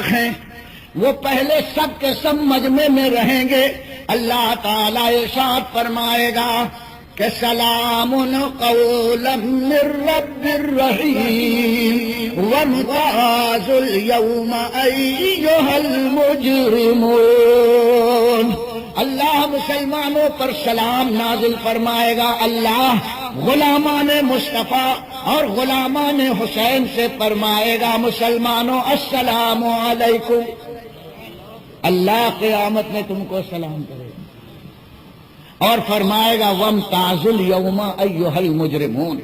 ہیں وہ پہلے سب کے سب مجمع میں رہیں گے۔ اللہ تعالیٰ ارشاد فرمائے گا کہ سلام قولا من رب الرحیم وامتاز اليوم ایھا المجرمون۔ اللہ مسلمانوں پر سلام نازل فرمائے گا، اللہ غلامان مصطفیٰ اور غلامان حسین سے فرمائے گا مسلمانوں السلام علیکم۔ اللہ قیامت میں تم کو سلام کرے گا اور فرمائے گا وامتاز الیوم ایھا المجرمون،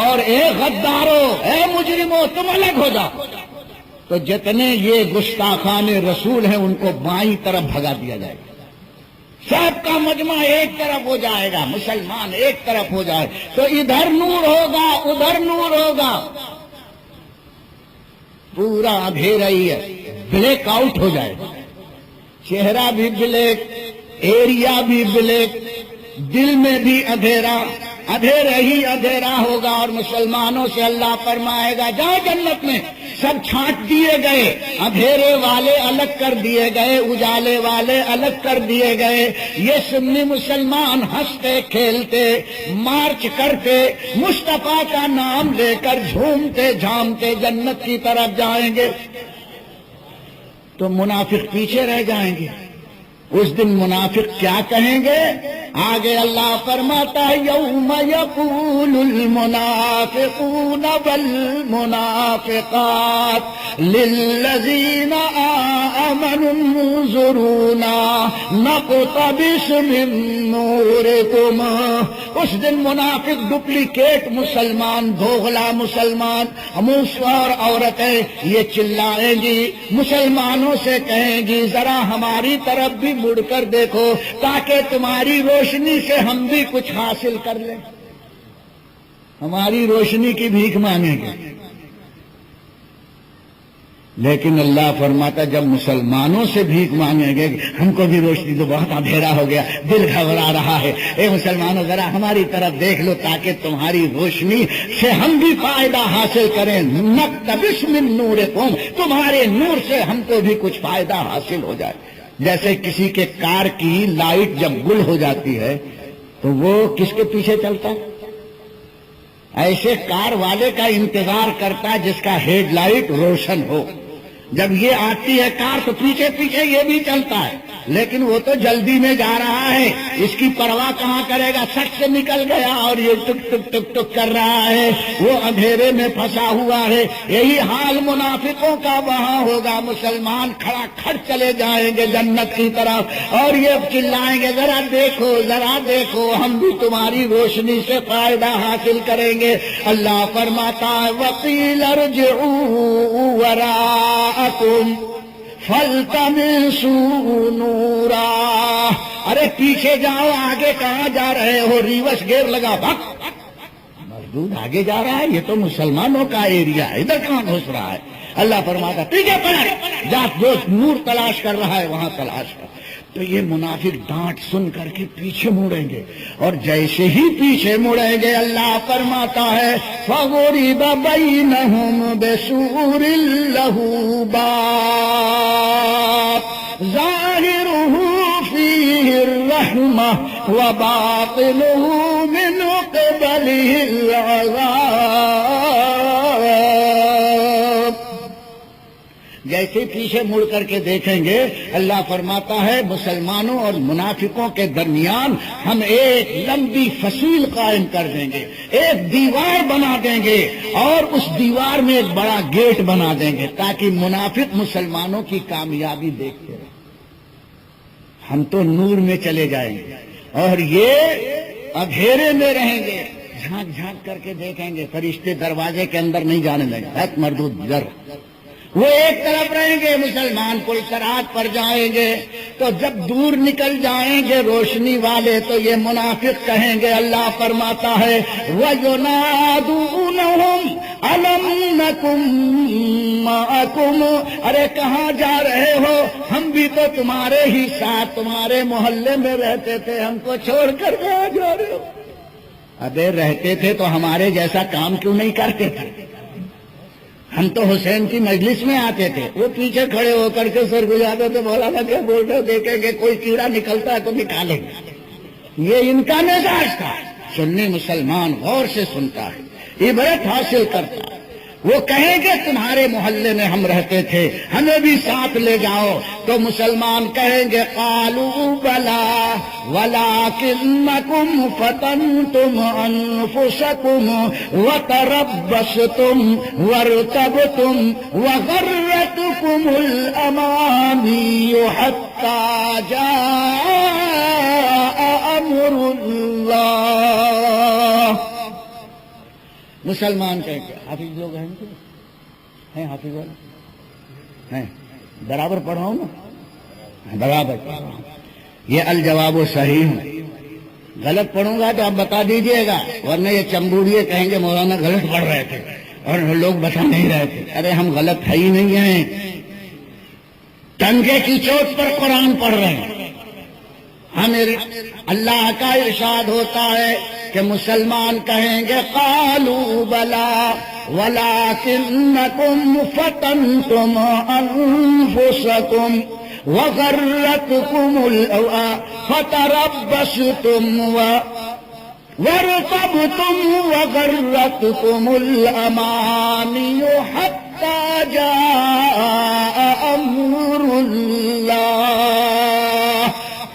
اور اے غدارو، اے مجرمو، تم الگ ہو جاؤ۔ تو جتنے یہ گستاخان رسول ہیں ان کو بائیں طرف بھگا دیا جائے گا، سب کا مجمع ایک طرف ہو جائے گا، مسلمان ایک طرف ہو جائے تو ادھر نور ہوگا ادھر نور ہوگا۔ پورا اندھیرا ہی ہے، بلیک آؤٹ ہو جائے، چہرہ بھی بلیک، ایریا بھی بلیک، دل میں بھی اندھیرا، اندھیرا ہی اندھیرا ہوگا، اور مسلمانوں سے اللہ فرمائے گا جاؤ جنت میں، سب چھانٹ دیے گئے، اندھیرے والے الگ کر دیے گئے، اجالے والے الگ کر دیے گئے، یہ سنی مسلمان ہنستے کھیلتے مارچ کرتے مصطفیٰ کا نام لے کر جھومتے جھامتے جنت کی طرف جائیں گے، تو منافق پیچھے رہ جائیں گے۔ اس دن منافق کیا کہیں گے؟ آگے اللہ فرماتا ہے یوم یقول المنافقون والمنافقات للذین آمنوا انظرونا نقتبس من نورکم۔ اس دن منافق ڈپلیکیٹ مسلمان، دوغلا مسلمان، منسوار عورتیں یہ چلائیں گی، مسلمانوں سے کہیں گی ذرا ہماری طرف بھی مڑ کر دیکھو تاکہ تمہاری روشنی سے ہم بھی کچھ حاصل کر لیں، ہماری روشنی کی بھیک مانگیں گے۔ لیکن اللہ فرماتا جب مسلمانوں سے بھیک مانگیں گے ہم کو بھی روشنی، تو بہت اندھیرا ہو گیا، دل گھبرا رہا ہے، اے مسلمانوں ذرا ہماری طرف دیکھ لو تاکہ تمہاری روشنی سے ہم بھی فائدہ حاصل کریں، نقتبس من نورکم، تمہارے نور سے ہم کو بھی کچھ فائدہ حاصل ہو جائے۔ جیسے کسی کے کار کی لائٹ جب گل ہو جاتی ہے تو وہ کس کے پیچھے چلتا ہے؟ ایسے کار والے کا انتظار کرتا ہے جس کا ہیڈ لائٹ روشن ہو۔ جب یہ آتی ہے کار تو پیچھے پیچھے یہ بھی چلتا ہے، لیکن وہ تو جلدی میں جا رہا ہے، اس کی پرواہ کہاں کرے گا، سٹ سے نکل گیا اور یہ ٹک ٹک ٹک ٹک کر رہا ہے، وہ اندھیرے میں پھنسا ہوا ہے۔ یہی حال منافقوں کا وہاں ہوگا، مسلمان کھڑا کھڑ چلے جائیں گے جنت کی طرف اور یہ چلائیں گے ذرا دیکھو ذرا دیکھو ہم بھی تمہاری روشنی سے فائدہ حاصل کریں گے۔ اللہ فرماتا ہے وقیل ارجعوا وراءکم فَالْتَمِسُوا نُورًا، ارے پیچھے جاؤ، آگے کہاں جا رہے ہو، ریورس گیئر لگا، بھگ، مردود آگے جا رہا ہے، یہ تو مسلمانوں کا ایریا ہے، ادھر کہاں گھس رہا ہے؟ اللہ فرماتا پیچھے پلٹ جا، جو نور تلاش کر رہا ہے وہاں تلاش کر۔ تو یہ منافق ڈانٹ سن کر کے پیچھے مڑیں گے، اور جیسے ہی پیچھے مڑیں گے اللہ فرماتا ہے فَضُرِبَ بَيْنَهُمْ بِسُورٍ لَهُ بَابٌ ظَاهِرُهُ فِيهِ الرَّحْمَةُ وَبَاطِنُهُ مِنْ قِبَلِهِ الْعَذَابُ۔ جیسے پیچھے مڑ کر کے دیکھیں گے اللہ فرماتا ہے مسلمانوں اور منافقوں کے درمیان ہم ایک لمبی فصیل قائم کر دیں گے، ایک دیوار بنا دیں گے، اور اس دیوار میں ایک بڑا گیٹ بنا دیں گے تاکہ منافق مسلمانوں کی کامیابی دیکھتے رہیں۔ ہم تو نور میں چلے جائیں گے اور یہ اندھیرے میں رہیں گے، جھانک جھانک کر کے دیکھیں گے، فرشتے دروازے کے اندر نہیں جانے لگے، حق مردود ذر، وہ ایک طرف رہیں گے، مسلمان پل صراط پر جائیں گے، تو جب دور نکل جائیں گے روشنی والے تو یہ منافق کہیں گے، اللہ فرماتا ہے وَيُنَادُونَهُمْ أَلَمْ نَكُنْ مَعَكُمْ، ارے کہاں جا رہے ہو، ہم بھی تو تمہارے ہی ساتھ تمہارے محلے میں رہتے تھے، ہم کو چھوڑ کر کہاں جا رہے ہو؟ ابے رہتے تھے تو ہمارے جیسا کام کیوں نہیں کرتے تھے؟ ہم تو حسین کی مجلس میں آتے تھے، وہ پیچھے کھڑے ہو کر کے سر گزارتے تھے، مولانا کیا بول رہے ہو، دیکھیں گے کوئی کیڑا نکلتا ہے تو نکالیں گے، یہ ان کا مزاج تھا۔ سنی مسلمان غور سے سنتا ہے، عبرت حاصل کرتا ہے، وہ کہیں گے تمہارے محلے میں ہم رہتے تھے، ہمیں بھی ساتھ لے جاؤ، تو مسلمان کہیں گے قالوا بلا ولکنکم فتنتم انفسکم وتربصتم وارتبتم وغرتکم الامانی حتی جاء امر اللہ۔ مسلمان کہیں گے حافظ لوگ ہیں حافظ والے ہیں، برابر پڑھاؤں نا، برابر پڑھاؤں، یہ الجواب صحیح ہوں، غلط پڑھوں گا تو آپ بتا دیجئے گا، ورنہ یہ چمبوڑیے کہیں گے مولانا غلط پڑھ رہے تھے، اور لوگ بتا نہیں رہے تھے، ارے ہم غلط ہے ہی نہیں ہیں، ٹنگے کی چوٹ پر قرآن پڑھ رہے ہیں ہم۔ اللہ کا ارشاد ہوتا ہے کہ مسلمان کہیں گے قالوا بلا ولکنکم فتنتم انفسکم وغرتکم فتربصتم وارتبتم وغرتكم الأماني حتى جاء أمر الله۔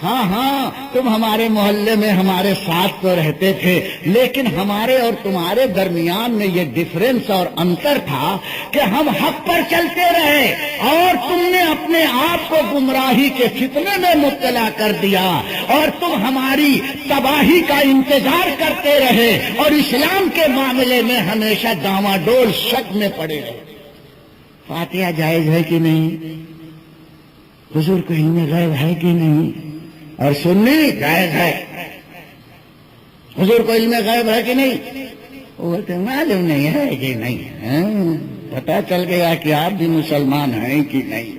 ہاں ہاں، تم ہمارے محلے میں ہمارے ساتھ تو رہتے تھے، لیکن ہمارے اور تمہارے درمیان میں یہ ڈفرنس اور انتر تھا کہ ہم حق پر چلتے رہے اور تم نے اپنے آپ کو گمراہی کے فتنے میں مبتلا کر دیا، اور تم ہماری تباہی کا انتظار کرتے رہے اور اسلام کے معاملے میں ہمیشہ داواں ڈول شک میں پڑے رہے۔ فاتحہ جائز ہے کہ نہیں؟ حضور کو علم غیب ہے کہ نہیں؟ اور سننی جائز ہے، حضور کو علم غیب ہے کہ نہیں؟ وہ تو معلوم نہیں ہے کہ نہیں، پتہ چل گیا کہ آپ بھی مسلمان ہیں کہ نہیں۔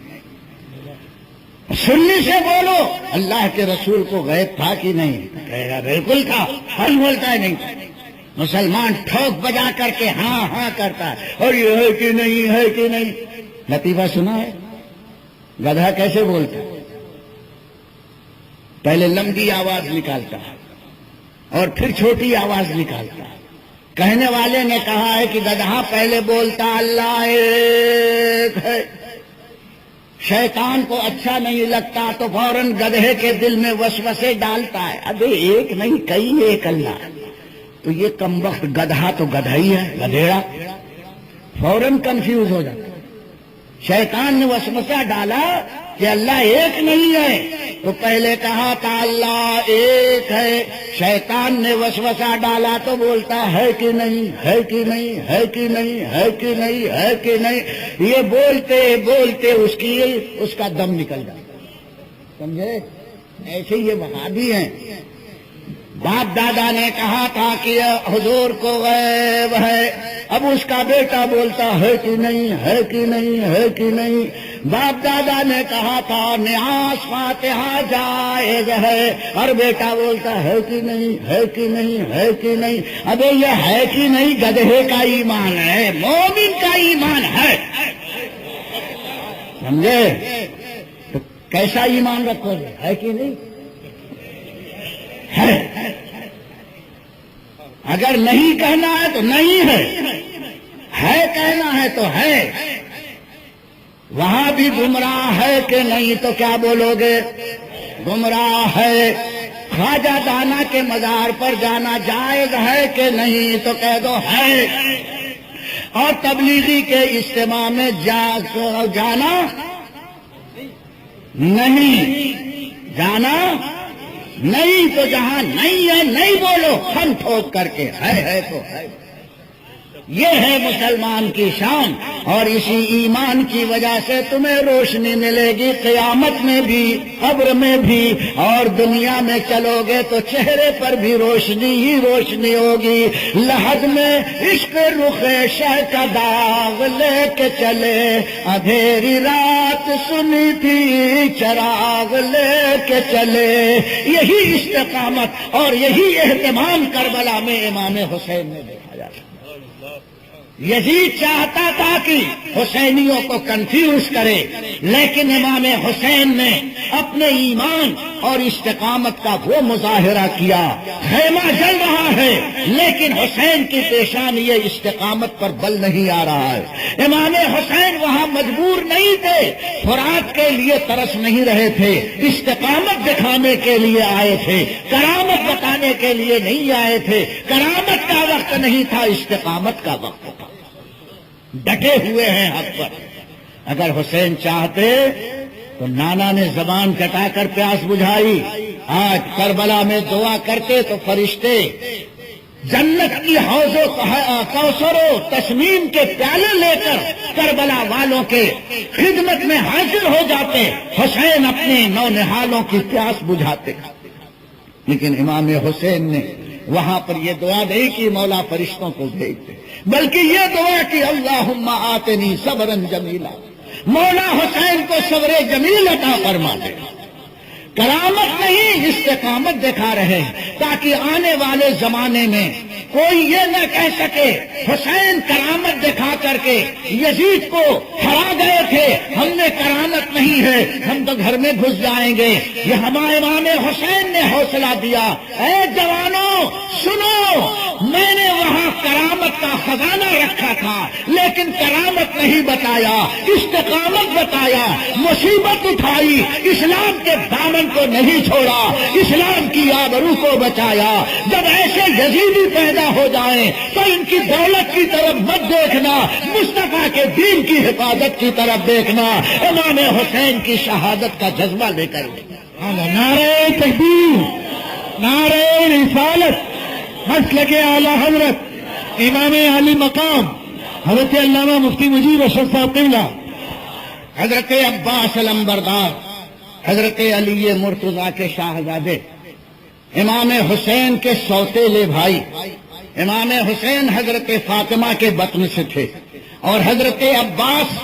سننی سے بولو اللہ کے رسول کو غیب تھا کہ نہیں؟ کہے گا بالکل تھا، ہر بولتا ہے نہیں۔ مسلمان ٹھوک بجا کر کے ہاں ہاں کرتا ہے، اور یہ ہے کہ نہیں، ہے کہ نہیں۔ لطیفہ سنا ہے؟ گدھا کیسے بولتا ہے؟ پہلے لمبی آواز نکالتا ہے اور پھر چھوٹی آواز نکالتا ہے۔ کہنے والے نے کہا ہے کہ گدھا پہلے بولتا اللہ ایک ہے، شیطان کو اچھا نہیں لگتا تو فوراً گدھے کے دل میں وسوسے ڈالتا ہے، ابے ایک نہیں کئی ایک اللہ، تو یہ کمبخت گدھا تو گدھا ہی ہے، گدھیڑا، فوراً کنفیوز ہو جاتا۔ شیطان نے وسوسہ ڈالا کہ اللہ ایک نہیں ہے، تو پہلے کہا تھا اللہ ایک ہے، شیطان نے وسوسہ ڈالا تو بولتا ہے کہ نہیں، ہے کہ نہیں، ہے کہ نہیں، ہے کہ نہیں، ہے کہ نہیں، یہ بولتے بولتے اس کا دم نکل جاتا، سمجھے؟ ایسے یہ وہابی ہیں۔ باپ دادا نے کہا تھا کہ حضور کو غیب ہے، اب اس کا بیٹا بولتا ہے کہ نہیں، ہے کہ نہیں، ہے کہ نہیں۔ باپ دادا نے کہا تھا نماز فاتحہ جائز ہے، اور بیٹا بولتا ہے کہ نہیں، ہے کہ نہیں، ہے کہ نہیں۔ ابے یہ ہے کہ نہیں گدھے کا ایمان ہے، مومن کا ایمان ہے، سمجھے؟ تو کیسا ایمان رکھو گے؟ ہے کہ نہیں؟ ہے۔ اگر نہیں کہنا ہے تو نہیں ہے کہنا ہے تو ہے۔ وہاں بھی گمراہ ہے کہ نہیں تو کیا بولو گے؟ گمراہ ہے۔ خواجہ دانا کے مزار پر جانا جائز ہے کہ نہیں تو کہہ دو ہے، اور تبلیغی کے اجتماع میں جانا نہیں، جانا نہیں، تو جہاں نہیں ہے نہیں بولو، ہم ٹھوک کر کے ہے تو ہے۔ یہ ہے مسلمان کی شان، اور اسی ایمان کی وجہ سے تمہیں روشنی ملے گی قیامت میں بھی، قبر میں بھی، اور دنیا میں چلو گے تو چہرے پر بھی روشنی ہی روشنی ہوگی۔ لحد میں عشق رخ شہ کا داغ لے کے چلے، اندھیری رات سنی تھی چراغ لے کے چلے۔ یہی استقامت اور یہی اہتمام کربلا میں امام حسین نے دیکھا جاتا۔ یزید چاہتا تھا کہ حسینیوں کو کنفیوز کرے، لیکن امام حسین نے اپنے ایمان اور استقامت کا وہ مظاہرہ کیا۔ خیمہ جل رہا ہے لیکن حسین کی پیشانی یہ استقامت پر بل نہیں آ رہا ہے۔ امام حسین وہاں مجبور نہیں تھے، فرات کے لیے ترس نہیں رہے تھے، استقامت دکھانے کے لیے آئے تھے، کرامت بتانے کے لیے نہیں آئے تھے۔ کرامت کا وقت نہیں تھا، استقامت کا وقت تھا۔ ڈٹے ہوئے ہیں حق پر۔ اگر حسین چاہتے تو نانا نے زبان کٹا کر پیاس بجھائی، آج کربلا میں دعا کرتے تو فرشتے جنت کی حوض و کوثر و تسنیم کے پیالے لے کر کربلا والوں کے خدمت میں حاضر ہو جاتے، حسین اپنے نونہالوں کی پیاس بجھاتے۔ لیکن امام حسین نے وہاں پر یہ دعا نہیں کی مولا فرشتوں کو بھیج دے، بلکہ یہ دعا کی اللہم آتنی صبرا جمیلا، مولا حسین کو صبر جمیل عطا فرما دے۔ کرامت نہیں، استقامت دکھا رہے ہیں تاکہ آنے والے زمانے میں کوئی یہ نہ کہہ سکے حسین کرامت دکھا کر کے یزید کو ہرا گئے تھے، ہم نے کرامت نہیں ہے، ہم تو گھر میں گھس جائیں گے۔ یہ ہمارے امام حسین نے حوصلہ دیا، اے جوانوں سنو، میں نے وہاں کرامت کا خزانہ رکھا تھا لیکن کرامت نہیں بتایا، استقامت بتایا، مصیبت اٹھائی، اسلام کے دامن کو نہیں چھوڑا، اسلام کی آبرو کو بچایا۔ جب ایسے یزیدی پیدا ہو جائیں تو ان کی دولت کی طرف مت دیکھنا، مصطفیٰ کے دین کی حفاظت کی طرف دیکھنا، امام حسین کی شہادت کا جذبہ لے کر نعرہ تکبیر، نعرہ رسالت، مسلک اعلی حضرت امام علی مقام حضرت علامہ مفتی مجیب اشرف صاحب قبلہ، حضرت عباس علمبردار، حضرت علی مرتضیٰ کے شاہزادے، امام حسین کے سوتیلے بھائی، امام حسین حضرت فاطمہ کے بطن سے تھے، اور حضرت عباس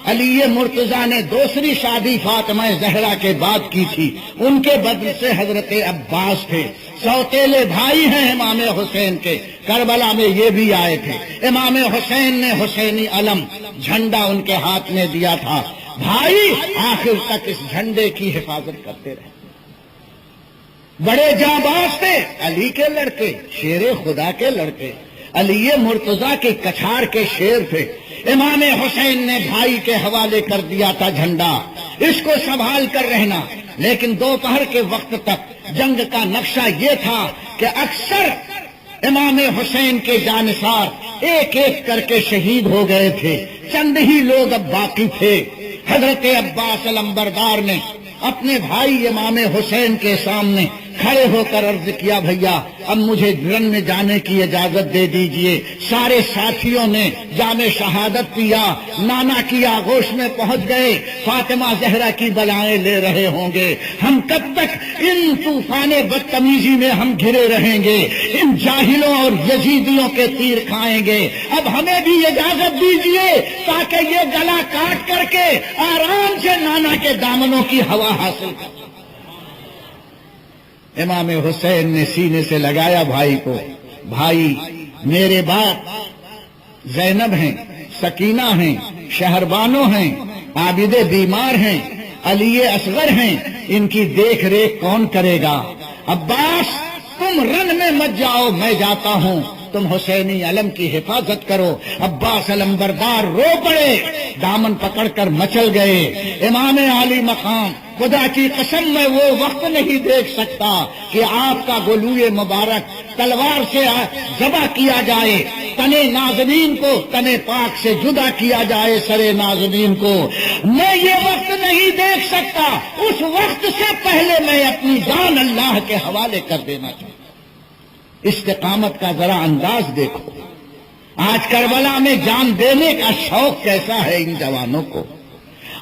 علی مرتضیٰ نے دوسری شادی فاطمہ زہرا کے بعد کی تھی، ان کے بدن سے حضرت عباس تھے، سوتیلے بھائی ہیں امام حسین کے۔ کربلا میں یہ بھی آئے تھے، امام حسین نے حسینی علم جھنڈا ان کے ہاتھ میں دیا تھا، بھائی آخر تک اس جھنڈے کی حفاظت کرتے رہے۔ بڑے جانباز تھے، علی کے لڑکے، شیر خدا کے لڑکے، علی مرتضیٰ کے کچھار کے شیر تھے۔ امام حسین نے بھائی کے حوالے کر دیا تھا جھنڈا، اس کو سنبھال کر رہنا، لیکن دوپہر کے وقت تک جنگ کا نقشہ یہ تھا کہ اکثر امام حسین کے جانثار ایک ایک کر کے شہید ہو گئے تھے، چند ہی لوگ اب باقی تھے۔ حضرت عباس علمبردار نے اپنے بھائی امام حسین کے سامنے کھڑے ہو کر عرض کیا، بھیا اب مجھے رن میں جانے کی اجازت دے دیجئے۔ سارے ساتھیوں نے جام شہادت پیا، نانا کی آغوش میں پہنچ گئے، فاطمہ زہرا کی بلائیں لے رہے ہوں گے، ہم کب تک ان طوفان بدتمیزی میں ہم گھرے رہیں گے، ان جاہلوں اور یزیدیوں کے تیر کھائیں گے، اب ہمیں بھی اجازت دیجئے تاکہ یہ گلا کاٹ کر کے آرام سے نانا کے دامنوں کی ہوا حاصل کر۔ امام حسین نے سینے سے لگایا بھائی کو، بھائی میرے باپ زینب ہیں، سکینہ ہیں، شہربانو ہیں، عابد بیمار ہیں، علی اصغر ہیں، ان کی دیکھ ریکھ کون کرے گا؟ عباس تم رن میں مت جاؤ، میں جاتا ہوں، تم حسینی علم کی حفاظت کرو۔ عباس علمبردار رو پڑے، دامن پکڑ کر مچل گئے۔ امام علی مقام، خدا کی قسم میں وہ وقت نہیں دیکھ سکتا کہ آپ کا گلوئے مبارک تلوار سے ذبح کیا جائے، تنے نازنین کو تنے پاک سے جدا کیا جائے، سرے نازنین کو میں یہ وقت نہیں دیکھ سکتا۔ اس وقت سے پہلے میں اپنی جان اللہ کے حوالے کر دینا چاہتا ہوں۔ استقامت کا ذرا انداز دیکھو، آج کربلا میں جان دینے کا شوق کیسا ہے ان جوانوں کو۔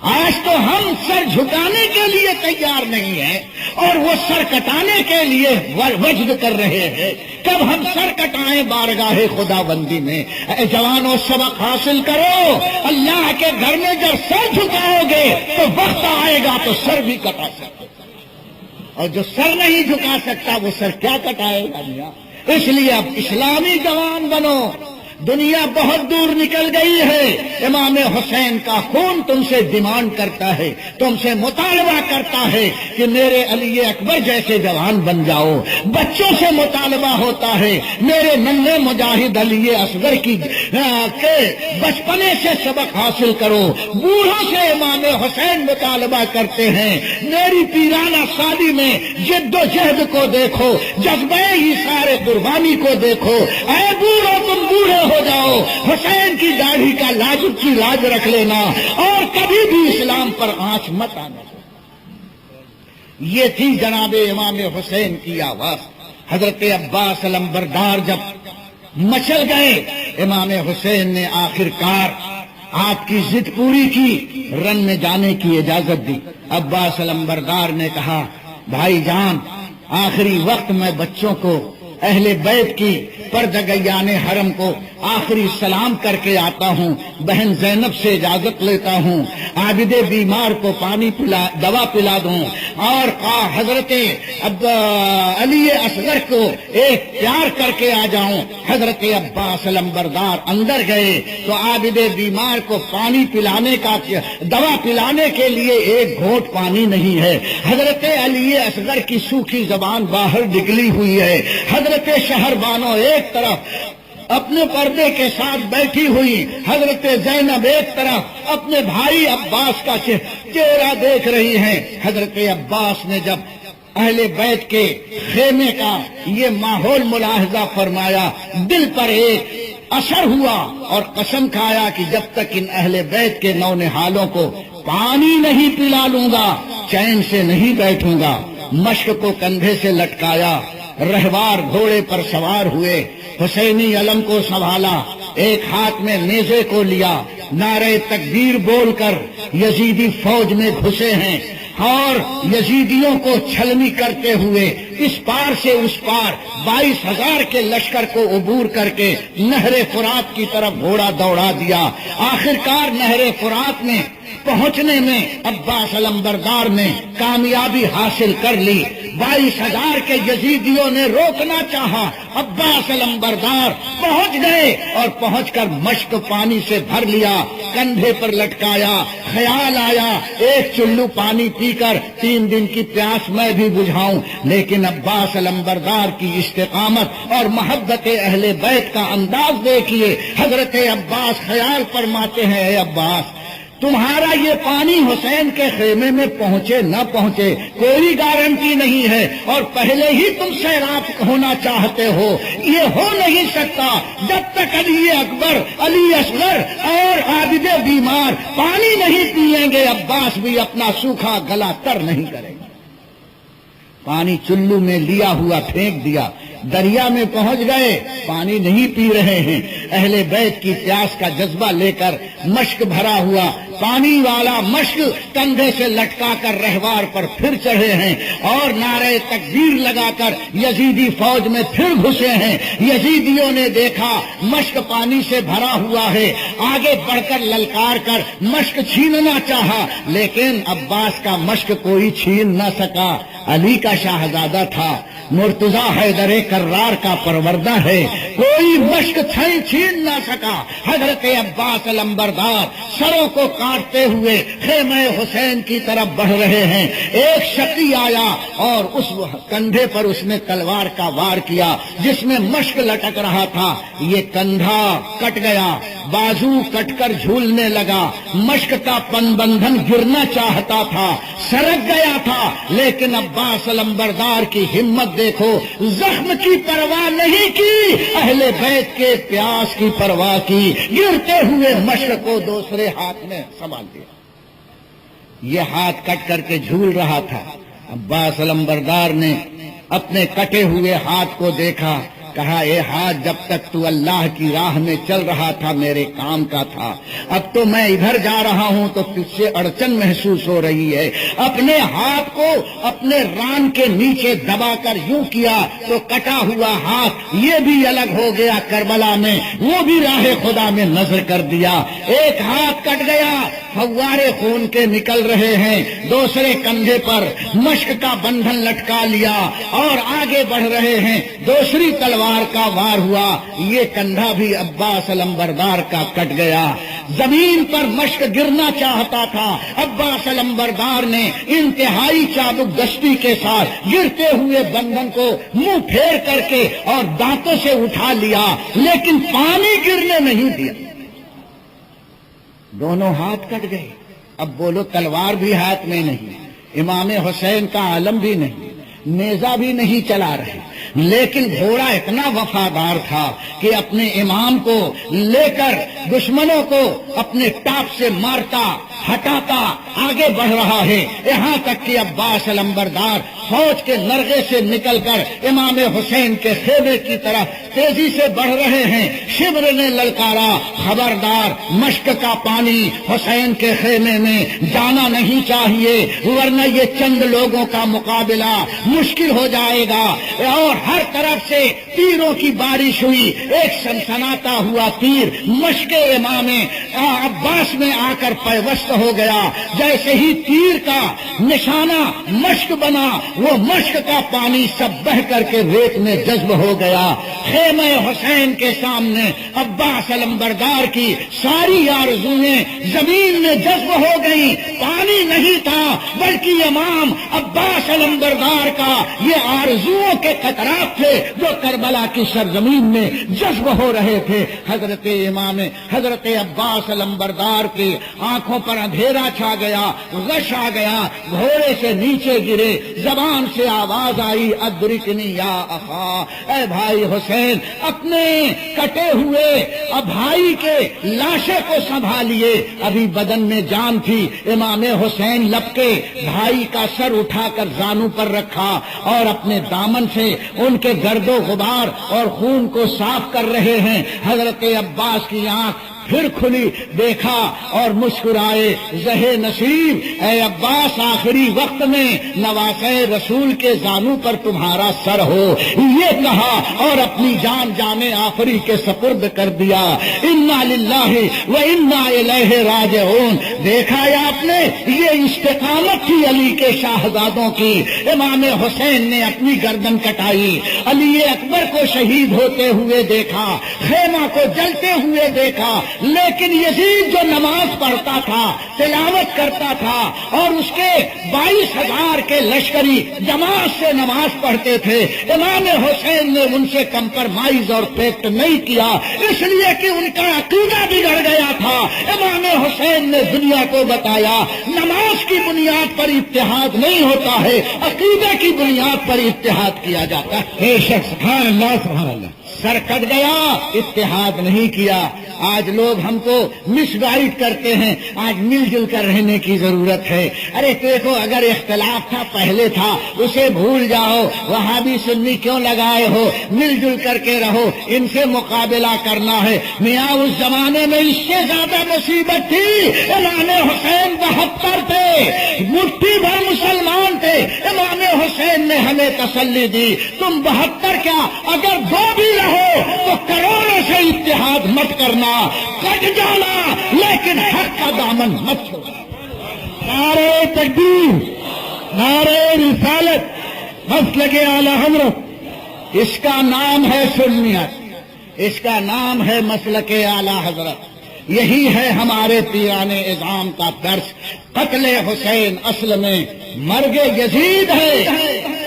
آج تو ہم سر جھکانے کے لیے تیار نہیں ہیں اور وہ سر کٹانے کے لیے وجد کر رہے ہیں۔ کب ہم سر کٹائیں بارگاہ خدا بندی میں؟ اے جوانوں سبق حاصل کرو، اللہ کے گھر میں جب سر جھکاؤ گے تو وقت آئے گا تو سر بھی کٹا سکتے، اور جو سر نہیں جھکا سکتا وہ سر کیا کٹائے گا میاں؟ اس لیے اب اسلامی جوان بنو، دنیا بہت دور نکل گئی ہے، امام حسین کا خون تم سے ڈیمانڈ کرتا ہے، تم سے مطالبہ کرتا ہے کہ میرے علی اکبر جیسے جوان بن جاؤ۔ بچوں سے مطالبہ ہوتا ہے، میرے ننھے مجاہد علی اصغر کی کے بچپنے سے سبق حاصل کرو۔ بوڑھوں سے امام حسین مطالبہ کرتے ہیں، میری پیرانہ شادی میں جد و جہد کو دیکھو، جذبہ ایثار قربانی کو دیکھو۔ اے بوڑھو تم بوڑھے ہو جاؤ، حسین کی داڑھی کا لاج کی لاج رکھ لینا، اور کبھی بھی اسلام پر آنچ مت آنا۔ یہ تھی جناب امام حسین کی آواز۔ حضرت عباس علمبردار جب مچل گئے، امام حسین نے آخر کار آپ کی ضد پوری کی، رن میں جانے کی اجازت دی۔ عباس علمبردار نے کہا، بھائی جان آخری وقت میں بچوں کو اہل بیت کی پردگیان حرم کو آخری سلام کر کے آتا ہوں، بہن زینب سے اجازت لیتا ہوں، عابد بیمار کو پانی دوا پلا دوں، اور حضرت علی اصغر کو ایک پیار کر کے آ جاؤں۔ حضرت عباس علمبردار اندر گئے تو عابد بیمار کو پانی پلانے کا دوا پلانے کے لیے ایک گھونٹ پانی نہیں ہے۔ حضرت علی اصغر کی سوکھی زبان باہر نکلی ہوئی ہے۔ حضرت شہر بانو ایک طرف اپنے پردے کے ساتھ بیٹھی ہوئی، حضرت زینب ایک طرف اپنے بھائی عباس کا چہرہ دیکھ رہی ہیں۔ حضرت عباس نے جب اہل بیت کے خیمے کا یہ ماحول ملاحظہ فرمایا، دل پر ایک اثر ہوا اور قسم کھایا کہ جب تک ان اہل بیت کے نونہالوں کو پانی نہیں پلا لوں گا چین سے نہیں بیٹھوں گا۔ مشک کو کندھے سے لٹکایا، رہوار گھوڑے پر سوار ہوئے، حسینی علم کو سنبھالا، ایک ہاتھ میں نیزے کو لیا، نعرہ تکبیر بول کر یزیدی فوج میں گھسے ہیں اور یزیدیوں کو چھلنی کرتے ہوئے اس پار سے اس پار 22,000 کے لشکر کو عبور کر کے نہر فرات کی طرف گھوڑا دوڑا دیا۔ آخرکار نہر فرات میں پہنچنے میں عباس علمبردار نے کامیابی حاصل کر لی۔ 22,000 کے یزیدیوں نے روکنا چاہا، عباس علمبردار پہنچ گئے اور پہنچ کر مشک پانی سے بھر لیا، کندھے پر لٹکایا۔ خیال آیا ایک چلو پانی پی کر 3 دن کی پیاس میں بھی بجھاؤں، لیکن عباس علمبردار کی استقامت اور محبت اہل بیت کا انداز دیکھیے۔ حضرت عباس خیال فرماتے ہیں، اے عباس تمہارا یہ پانی حسین کے خیمے میں پہنچے نہ پہنچے کوئی گارنٹی نہیں ہے، اور پہلے ہی تم سیراب ہونا چاہتے ہو، یہ ہو نہیں سکتا جب تک علی اکبر، علی اصغر اور عابد بیمار پانی نہیں پئیں گے، عباس بھی اپنا سوکھا گلا تر نہیں کرے گا۔ پانی چلو میں لیا ہوا پھینک دیا، دریا میں پہنچ گئے، پانی نہیں پی رہے ہیں۔ اہل بیت کی پیاس کا جذبہ لے کر مشک بھرا ہوا پانی والا مشک کندھے سے لٹکا کر رہوار پر پھر چڑھے ہیں اور نعرہ تکبیر لگا کر یزیدی فوج میں پھر گھسے ہیں۔ یزیدیوں نے دیکھا مشک پانی سے بھرا ہوا ہے، آگے بڑھ کر للکار کر مشک چھیننا چاہا، لیکن عباس کا مشک کوئی چھین نہ سکا۔ علی کا شاہزادہ تھا، مرتضی حیدر کرار کا پروردہ ہے، کوئی مشک چھین نہ سکا۔ حضرت عباس علمبردار سروں کو کاٹتے ہوئے خیمہ حسین کی طرف بڑھ رہے ہیں۔ ایک شقی آیا اور اس کندھے پر اس نے تلوار کا وار کیا جس میں مشک لٹک رہا تھا، یہ کندھا کٹ گیا، بازو کٹ کر جھولنے لگا، مشک کا پن بندھن گرنا چاہتا تھا، سرک گیا تھا، لیکن عباس علمبردار کی ہمت دیکھو، زخم کی پرواہ نہیں کی، اہل بیت کے پیاس کی پرواہ کی، گرتے ہوئے مشک کو دوسرے ہاتھ میں سنبھال دیا۔ یہ ہاتھ کٹ کر کے جھول رہا تھا، عباس علمبردار نے اپنے کٹے ہوئے ہاتھ کو دیکھا، کہا اے ہاتھ جب تک تو اللہ کی راہ میں چل رہا تھا میرے کام کا تھا، اب تو میں ادھر جا رہا ہوں تو تجھ سے اڑچن محسوس ہو رہی ہے۔ اپنے ہاتھ کو اپنے ران کے نیچے دبا کر یوں کیا تو کٹا ہوا ہاتھ یہ بھی الگ ہو گیا کربلا میں، وہ بھی راہ خدا میں نظر کر دیا۔ ایک ہاتھ کٹ گیا، فوارے خون کے نکل رہے ہیں، دوسرے کندھے پر مشک کا بندھن لٹکا لیا اور آگے بڑھ رہے ہیں، دوسری تلوار کا وار ہوا، یہ کندھا بھی عباس علمبردار کا کٹ گیا۔ زمین پر مشک گرنا چاہتا تھا، عباس علمبردار نے انتہائی چابک دستی کے ساتھ گرتے ہوئے بندھن کو منہ پھیر کر کے اور دانتوں سے اٹھا لیا، لیکن پانی گرنے نہیں دیا۔ دونوں ہاتھ کٹ گئے، اب بولو تلوار بھی ہاتھ میں نہیں، امام حسین کا علم بھی نہیں، نیزہ بھی نہیں چلا رہے، لیکن گھوڑا اتنا وفادار تھا کہ اپنے امام کو لے کر دشمنوں کو اپنے ٹاپ سے مارتا ہٹاتا آگے بڑھ رہا ہے، یہاں تک کہ عباس علمبردار فوج کے نرغے سے نکل کر امام حسین کے خیمے کی طرف تیزی سے بڑھ رہے ہیں۔ شبر نے للکارا، خبردار مشک کا پانی حسین کے خیمے میں جانا نہیں چاہیے، ورنہ یہ چند لوگوں کا مقابلہ مشکل ہو جائے گا، اور اور ہر طرف سے تیروں کی بارش ہوئی. ایک سنسناتا ہوا تیر مشق امام عباس میں آ کر پیوست ہو گیا. جیسے ہی تیر کا نشانہ مشق بنا وہ مشق کا پانی سب بہ کر کے ریت میں جذب ہو گیا. خیمہ حسین کے سامنے عباس علمبردار کی ساری آرزوئیں زمین میں جذب ہو گئیں. پانی نہیں تھا بلکہ امام عباس علمبردار کا یہ آرزوؤں کے قطرات تھے جو کربلا کی سرزمین میں جذب ہو رہے تھے. حضرت عباس علمبردار کی آنکھوں پر اندھیرا چھا گیا, غش آ گیا, گھوڑے سے نیچے گرے, زبان سے آواز آئی ادرکنی یا اخا, اے بھائی حسین. اپنے کٹے ہوئے بھائی کے لاشے کو سنبھالیے. ابھی بدن میں جان تھی. امام حسین لپکے, بھائی کا سر اٹھا کر زانو پر رکھا اور اپنے دامن سے ان کے گرد و غبار اور خون کو صاف کر رہے ہیں. حضرت عباس کی آنکھ پھر کھلی, دیکھا اور مسکرائے. زہے نصیب, اے عباس, آخری وقت میں نواسے رسول کے زانو پر تمہارا سر ہو, یہ کہا اور اپنی جان جانے آخری کے سپرد کر دیا. انا للہ و انا الیہ راجعون. دیکھا ہے آپ نے, یہ استقامت تھی علی کے شاہزادوں کی. امام حسین نے اپنی گردن کٹائی, علی اکبر کو شہید ہوتے ہوئے دیکھا, خیمہ کو جلتے ہوئے دیکھا, لیکن یزید جو نماز پڑھتا تھا, تلاوت کرتا تھا اور اس کے 22,000 کے لشکری جماعت سے نماز پڑھتے تھے, امام حسین نے ان سے کمپرمائز اور پیکٹ نہیں کیا, اس لیے کہ ان کا عقیدہ بگڑ گیا تھا. امام حسین نے دنیا کو بتایا نماز کی بنیاد پر اتحاد نہیں ہوتا ہے, عقیدہ کی بنیاد پر اتحاد کیا جاتا ہے. بے شک, سبحان اللہ سبحان اللہ. سر کٹ گیا, اتحاد نہیں کیا. آج لوگ ہم کو مس گائیڈ کرتے ہیں, آج مل جل کر رہنے کی ضرورت ہے. ارے دیکھو, اگر اختلاف تھا پہلے تھا, اسے بھول جاؤ. وہاں بھی سنی کیوں لگائے ہو, مل جل کر کے رہو. ان سے مقابلہ کرنا ہے. میاں اس زمانے میں اس سے زیادہ مصیبت تھی. امام حسین 72 تھے, مٹھی بھر مسلمان تھے. امام حسین نے ہمیں تسلی دی, تم 72 کیا, اگر 2 بھی رہو تو کروڑوں سے اتحاد مت کرنا, کٹ جانا, لیکن حق کا دامن مت چھوڑنا. نعرہ تکبیر, نعرہ رسالت, مسلک اعلی حضرت. اس کا نام ہے سنیت, اس کا نام ہے مسلک اعلی حضرت. یہی ہے ہمارے پیران اعظام کا درس. قتل حسین اصل میں مرگ یزید ہے.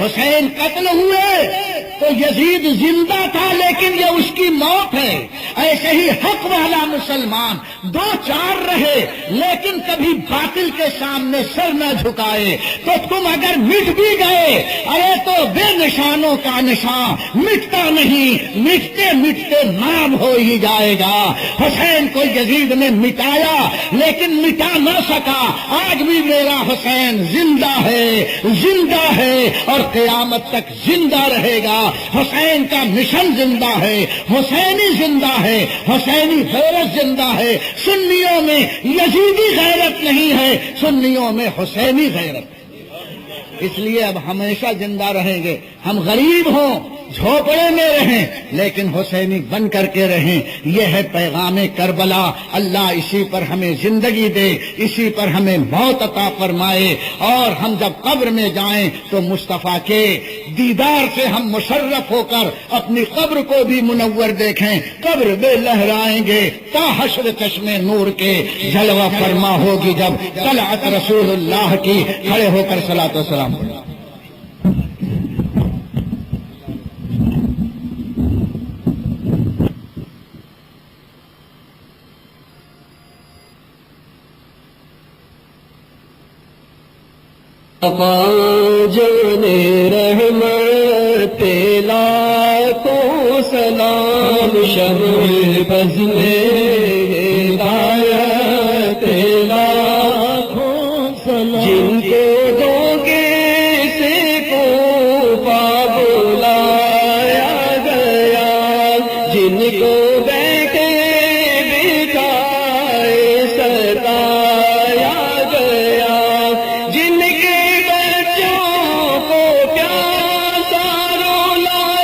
حسین قتل ہوئے تو یزید زندہ تھا, لیکن یہ اس کی موت ہے. ایسے ہی حق والا مسلمان 2-4 رہے, لیکن کبھی باطل کے سامنے سر نہ جھکائے. تو تم اگر مٹ بھی گئے, ارے تو بے نشانوں کا نشان مٹتا نہیں, مٹتے مٹتے نام ہو ہی جائے گا. حسین کو یزید نے مٹایا لیکن مٹا نہ سکا. آج بھی میرا حسین زندہ ہے اور قیامت تک زندہ رہے گا. حسین کا مشن زندہ ہے, حسینی زندہ ہے, حسینی غیرت زندہ ہے. سنیوں میں یزیدی غیرت نہیں ہے, سنیوں میں حسینی غیرت ہے. اس لیے اب ہمیشہ زندہ رہیں گے. ہم غریب ہوں, جھوپڑے میں رہیں, لیکن حسینی بن کر کے رہیں. یہ ہے پیغام کربلا. اللہ اسی پر ہمیں زندگی دے, اسی پر ہمیں موت عطا فرمائے, اور ہم جب قبر میں جائیں تو مصطفیٰ کے دیدار سے ہم مشرف ہو کر اپنی قبر کو بھی منور دیکھیں. قبر میں لہرائیں گے تا حشر چشم نور کے جلوہ فرما ہوگی جب طلعت رسول اللہ کی. کھڑے ہو کر صلاۃ و سلام. جانے رحمت لاکھوں سلام, شمع بزم ہدایت لاکھوں سلام. جن کو دو کے سے کو پا بلایا گیا, جن کو بیٹھے بٹھائے ستایا گیا, جن کے بچوں کو پیاسا رولایا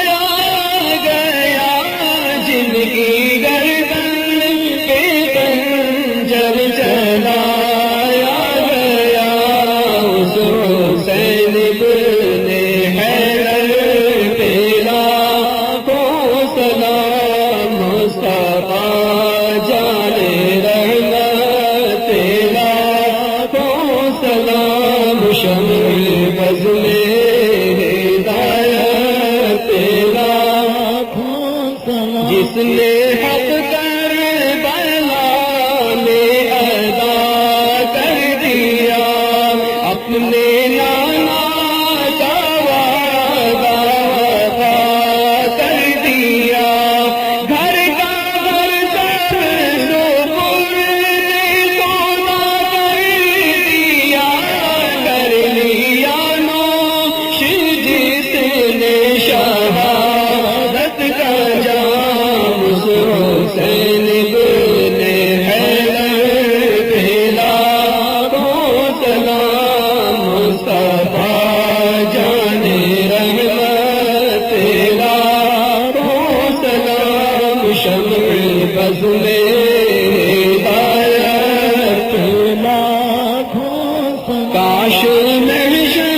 کاش محشر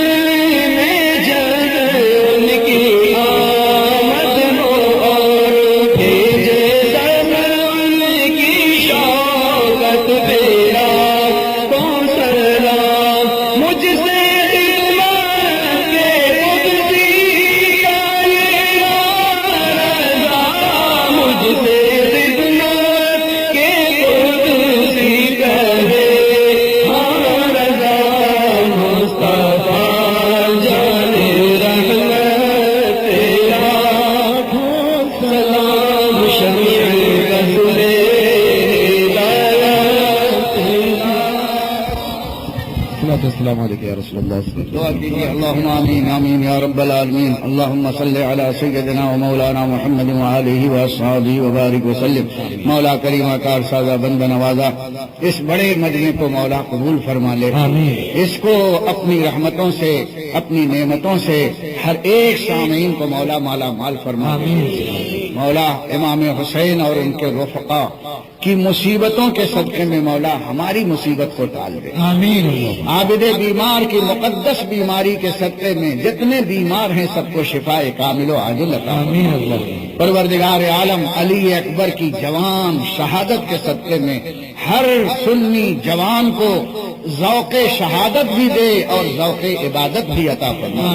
میں جب ان کی آمد ہو اور بھیجے در ان کی شوقت میرا کون سرا مجھ سے خدمت کے قدسی کا لینا رضا مجھ سے خدمت کے قدسی کہے السلام علیکم یا رسول اللہ دعا کیجیے اللہم آمین آمین یا رب العالمین اللہم صلی علی سیدنا و مولانا محمد و آلہ و اصحابہ و بارک وسلم مولا کریم کار سازا بند نوازا اس بڑے مجمع کو مولا قبول فرما لے اس کو اپنی رحمتوں سے اپنی نعمتوں سے ہر ایک سامعین کو مولا مالا مال فرما مولا امام حسین اور ان کے رفقا کی مصیبتوں کے صدقے میں مولا ہماری مصیبت کو ٹال دے آمین عابد بیمار کی مقدس بیماری کے صدقے میں جتنے بیمار ہیں سب کو شفاء کامل و عاجل عطا فرما پروردگار عالم علی اکبر کی جوان شہادت کے صدقے میں ہر سنی جوان کو ذوق شہادت بھی دے اور ذوق عبادت بھی عطا فرما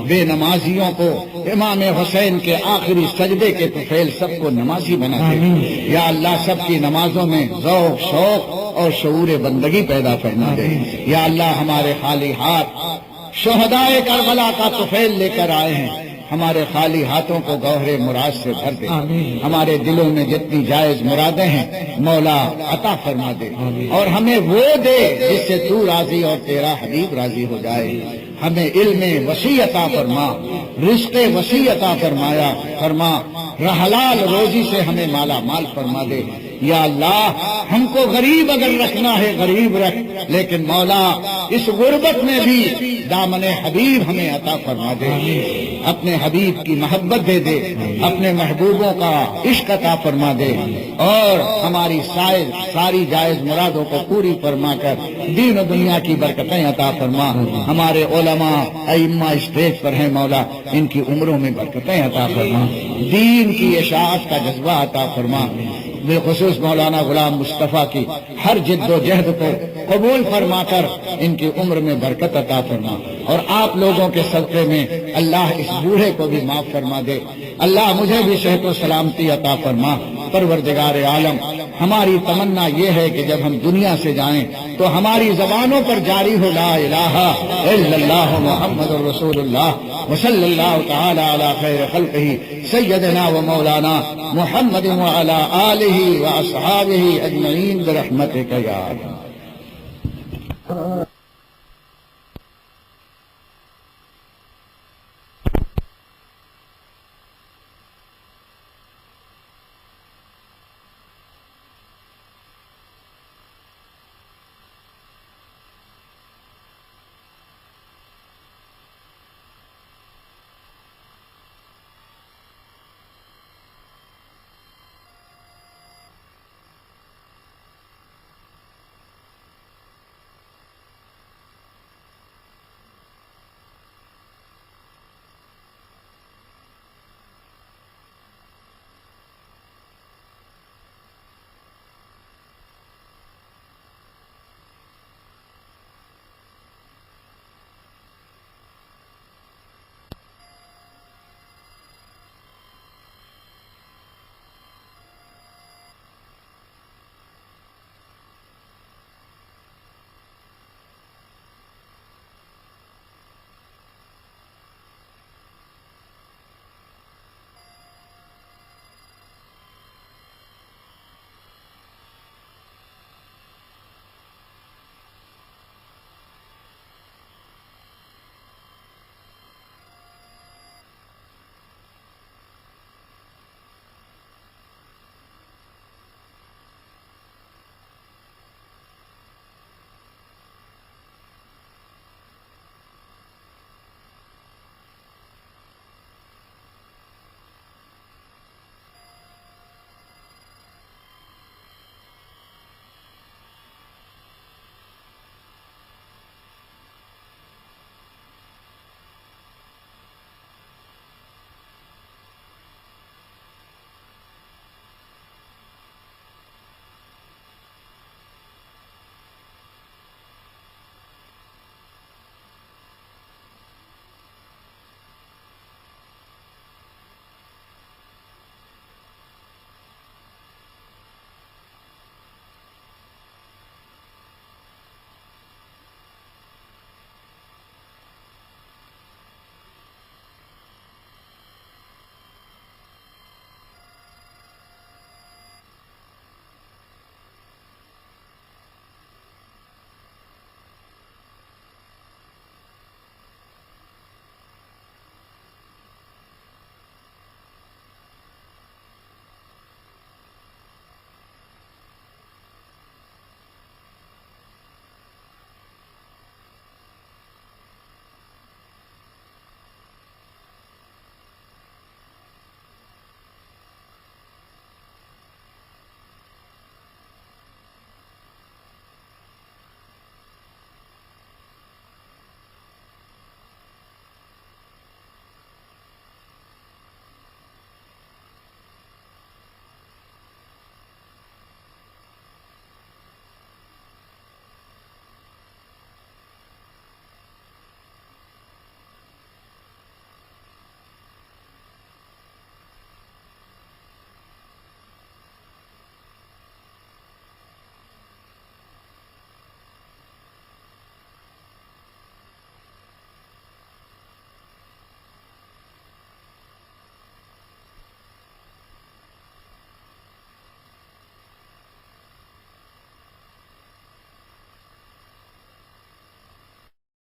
بے نمازیوں کو امام حسین کے آخری سجدے کے طفیل سب کو نمازی بنا دے یا اللہ سب کی نمازوں میں ذوق شوق اور شعور بندگی پیدا فرما دے یا اللہ ہمارے خالی ہاتھ شہدائے کربلا کا طفیل لے کر آئے ہیں ہمارے خالی ہاتھوں کو گوہر مراد سے بھر دے ہمارے دلوں میں جتنی جائز مرادیں ہیں مولا عطا فرما دے اور ہمیں وہ دے جس سے تو راضی اور تیرا حبیب راضی ہو جائے ہمیں علم وسیع عطا فرما رزق وسیع عطا فرما حلال روزی سے ہمیں مالا مال فرما دے یا اللہ ہم کو غریب اگر رکھنا ہے غریب رکھ لیکن مولا اس غربت میں بھی دامن حبیب ہمیں عطا فرما دے اپنے حبیب کی محبت دے دے اپنے محبوبوں کا عشق عطا فرما دے اور ہماری ساری جائز مرادوں کو پوری فرما کر دین و دنیا کی برکتیں عطا فرما ہمارے علماء ائمہ اسٹیج پر ہیں مولا ان کی عمروں میں برکتیں عطا فرما دین کی اشاعت کا جذبہ عطا فرما بالخصوص مولانا غلام مصطفیٰ کی ہر جد و جہد کو قبول فرما کر ان کی عمر میں برکت عطا فرما اور آپ لوگوں کے صدقے میں اللہ اس بوڑھے کو بھی معاف فرما دے اللہ مجھے بھی صحت و سلامتی عطا فرما پروردگار عالم ہماری تمنا یہ ہے کہ جب ہم دنیا سے جائیں تو ہماری زبانوں پر جاری ہو لا الہ الا اللہ محمد رسول اللہ وصلی اللہ تعالی علی خیر خلقہ سیدنا و مولانا محمد وعلی آلہ و اصحابہ اجمعین برحمتک یا